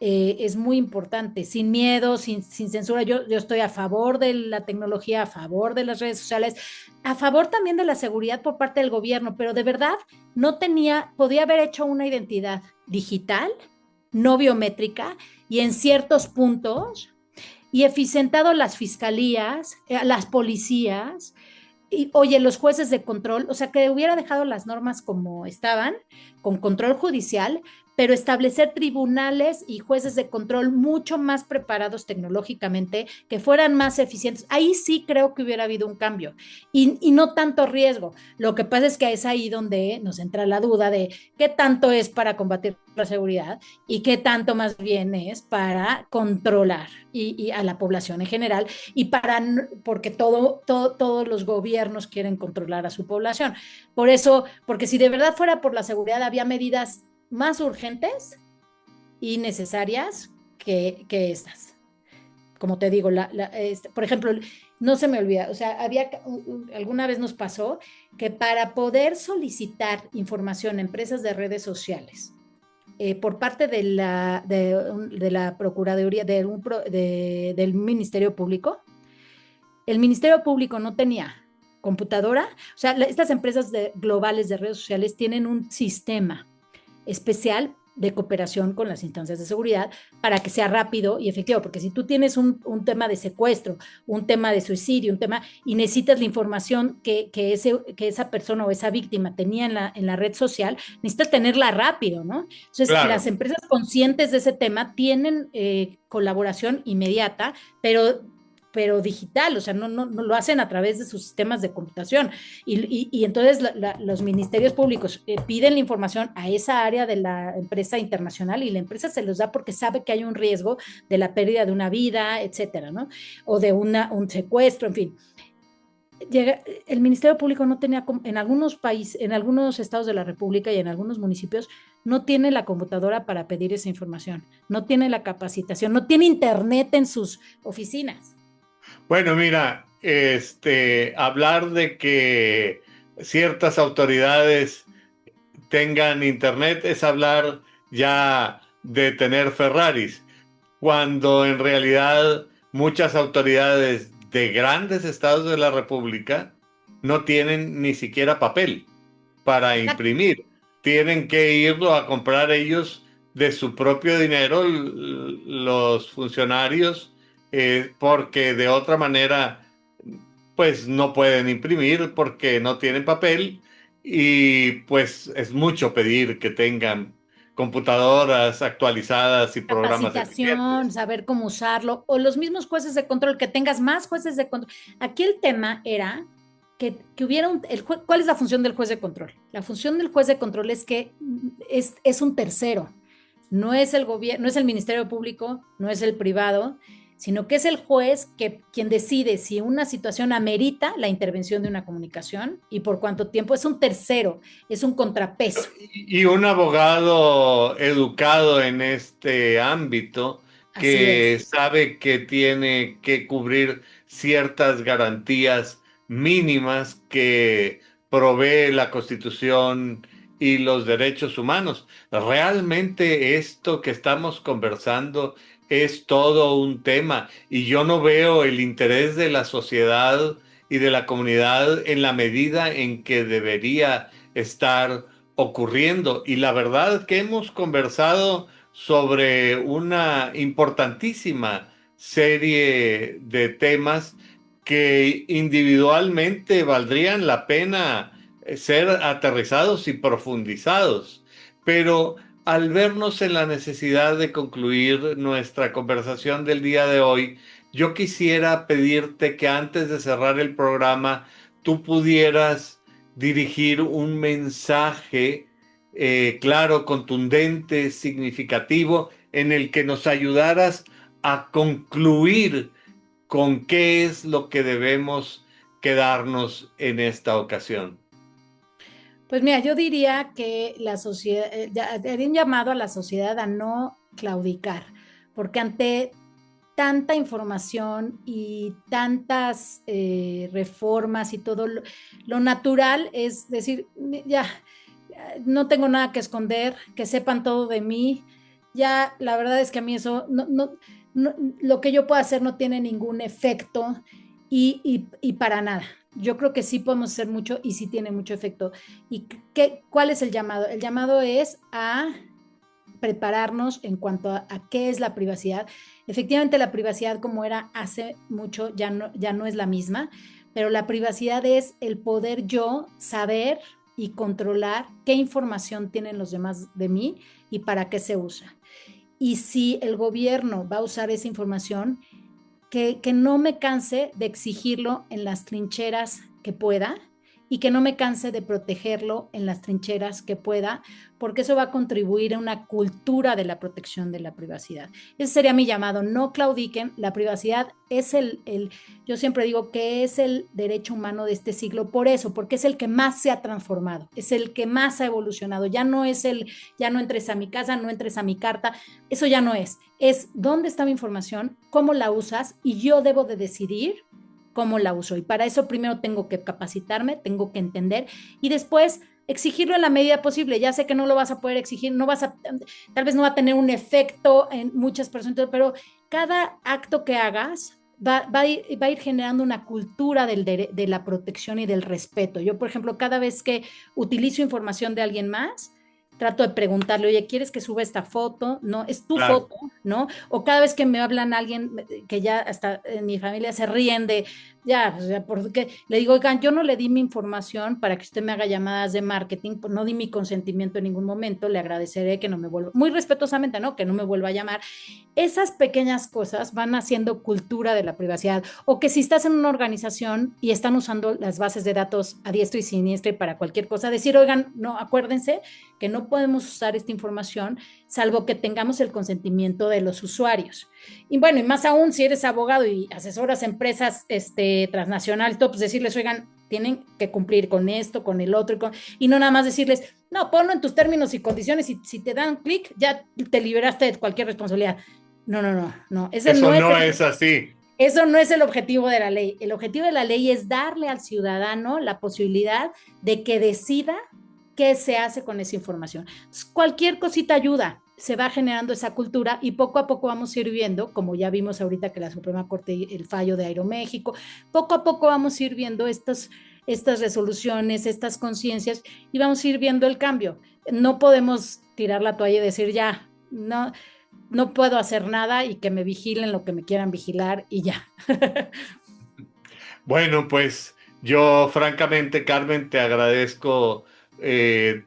es muy importante, sin miedo, sin censura. Yo estoy a favor de la tecnología, a favor de las redes sociales, a favor también de la seguridad por parte del gobierno, pero de verdad podía haber hecho una identidad digital, no biométrica, y en ciertos puntos, y eficientado las fiscalías, las policías, y oye, los jueces de control, o sea, que hubiera dejado las normas como estaban, con control judicial, pero establecer tribunales y jueces de control mucho más preparados tecnológicamente, que fueran más eficientes. Ahí sí creo que hubiera habido un cambio, y no tanto riesgo. Lo que pasa es que es ahí donde nos entra la duda de qué tanto es para combatir la seguridad y qué tanto más bien es para controlar y a la población en general, porque todos los gobiernos quieren controlar a su población. Por eso, porque si de verdad fuera por la seguridad, había medidas más urgentes y necesarias que estas. Como te digo, por ejemplo, no se me olvida, o sea, alguna vez nos pasó que para poder solicitar información a empresas de redes sociales, por parte de la Procuraduría, del Ministerio Público, el Ministerio Público no tenía computadora, o sea, estas empresas globales de redes sociales tienen un sistema especial de cooperación con las instancias de seguridad para que sea rápido y efectivo, porque si tú tienes un tema de secuestro, un tema de suicidio, un tema y necesitas la información que esa persona o esa víctima tenía en la red social, necesitas tenerla rápido, ¿no? Entonces, las Claro. empresas conscientes de ese tema tienen colaboración inmediata, pero digital, o sea, no lo hacen a través de sus sistemas de computación. Y entonces los ministerios públicos piden la información a esa área de la empresa internacional y la empresa se los da porque sabe que hay un riesgo de la pérdida de una vida, etcétera, ¿no? O de un secuestro, en fin. El Ministerio Público no tenía, en algunos países, en algunos estados de la República y en algunos municipios, no tiene la computadora para pedir esa información, no tiene la capacitación, no tiene internet en sus oficinas. Bueno, mira, hablar de que ciertas autoridades tengan internet es hablar ya de tener Ferraris, cuando en realidad muchas autoridades de grandes estados de la República no tienen ni siquiera papel para Exacto. imprimir. Tienen que irlo a comprar ellos de su propio dinero, los funcionarios, porque de otra manera, pues no pueden imprimir porque no tienen papel y pues es mucho pedir que tengan computadoras actualizadas y programas Capacitación, eficientes. saber cómo usarlo, o los mismos jueces de control, que tengas más jueces de control. Aquí el tema era que hubiera ¿cuál es la función del juez de control? La función del juez de control es que es un tercero, no es el gobierno, no es el Ministerio Público, no es el privado, sino que es el juez quien decide si una situación amerita la intervención de una comunicación y por cuánto tiempo. Es un tercero, es un contrapeso. Y un abogado educado en este ámbito Así que es. sabe que tiene que cubrir ciertas garantías mínimas que provee la Constitución y los derechos humanos. Realmente esto que estamos conversando es todo un tema y yo no veo el interés de la sociedad y de la comunidad en la medida en que debería estar ocurriendo. Y la verdad que hemos conversado sobre una importantísima serie de temas que individualmente valdrían la pena ser aterrizados y profundizados. Pero al vernos en la necesidad de concluir nuestra conversación del día de hoy, yo quisiera pedirte que antes de cerrar el programa, tú pudieras dirigir un mensaje claro, contundente, significativo, en el que nos ayudaras a concluir con qué es lo que debemos quedarnos en esta ocasión. Pues mira, yo diría que la sociedad, haría un llamado a la sociedad a no claudicar, porque ante tanta información y tantas reformas y todo, lo natural es decir, ya, no tengo nada que esconder, que sepan todo de mí, ya la verdad es que a mí eso, lo que yo pueda hacer no tiene ningún efecto y para nada. Yo creo que sí podemos hacer mucho y sí tiene mucho efecto. ¿Y cuál es el llamado? El llamado es a prepararnos en cuanto a qué es la privacidad. Efectivamente, la privacidad como era hace mucho ya no es la misma, pero la privacidad es el poder yo saber y controlar qué información tienen los demás de mí y para qué se usa. Y si el gobierno va a usar esa información, que no me canse de exigirlo en las trincheras que pueda y que no me canse de protegerlo en las trincheras que pueda, porque eso va a contribuir a una cultura de la protección de la privacidad. Ese sería mi llamado, no claudiquen, la privacidad es yo siempre digo que es el derecho humano de este siglo, por eso, porque es el que más se ha transformado, es el que más ha evolucionado, ya no entres a mi casa, no entres a mi carta, eso ya no es dónde está mi información, cómo la usas y yo debo de decidir cómo la uso. Y para eso primero tengo que capacitarme, tengo que entender y después exigirlo en la medida posible. Ya sé que no lo vas a poder exigir, tal vez no va a tener un efecto en muchas personas, pero cada acto que hagas va a ir generando una cultura de la protección y del respeto. Yo, por ejemplo, cada vez que utilizo información de alguien más, trato de preguntarle, oye, ¿quieres que suba esta foto? No, es tu Claro. foto, ¿no? O cada vez que me hablan alguien que ya hasta en mi familia se ríen de, ya, porque le digo, oigan, yo no le di mi información para que usted me haga llamadas de marketing, pues no di mi consentimiento en ningún momento, le agradeceré que no me vuelva, muy respetuosamente, ¿no? Que no me vuelva a llamar. Esas pequeñas cosas van haciendo cultura de la privacidad, o que si estás en una organización y están usando las bases de datos a diestro y siniestro y para cualquier cosa, decir, oigan, no, acuérdense que no podemos usar esta información salvo que tengamos el consentimiento de los usuarios. Y bueno, y más aún si eres abogado y asesoras a empresas transnacionales, pues decirles, oigan, tienen que cumplir con esto, con el otro, y no nada más decirles, no, ponlo en tus términos y condiciones y si te dan clic, ya te liberaste de cualquier responsabilidad. No. Eso no es así. Eso no es el objetivo de la ley. El objetivo de la ley es darle al ciudadano la posibilidad de que decida qué se hace con esa información. Entonces, cualquier cosita ayuda, se va generando esa cultura y poco a poco vamos a ir viendo, como ya vimos ahorita que la Suprema Corte, el fallo de Aeroméxico, poco a poco vamos a ir viendo estas resoluciones, estas conciencias y vamos a ir viendo el cambio. No podemos tirar la toalla y decir ya, no puedo hacer nada y que me vigilen lo que me quieran vigilar y ya. Bueno, pues yo francamente, Carmen, te agradezco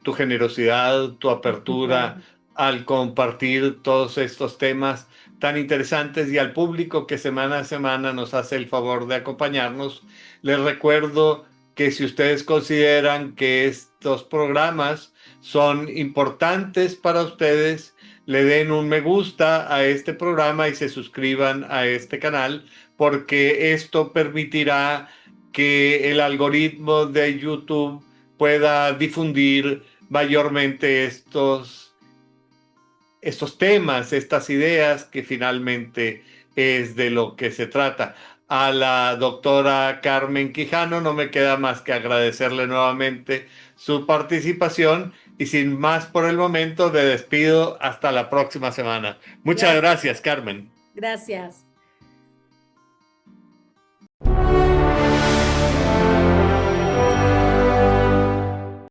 tu generosidad, tu apertura al compartir todos estos temas tan interesantes y al público que semana a semana nos hace el favor de acompañarnos. Les recuerdo que si ustedes consideran que estos programas son importantes para ustedes, le den un me gusta a este programa y se suscriban a este canal, porque esto permitirá que el algoritmo de YouTube pueda difundir mayormente estos temas, estas ideas, que finalmente es de lo que se trata. A la doctora Carmen Quijano no me queda más que agradecerle nuevamente su participación y sin más por el momento me despido hasta la próxima semana. Muchas gracias, Carmen. Gracias.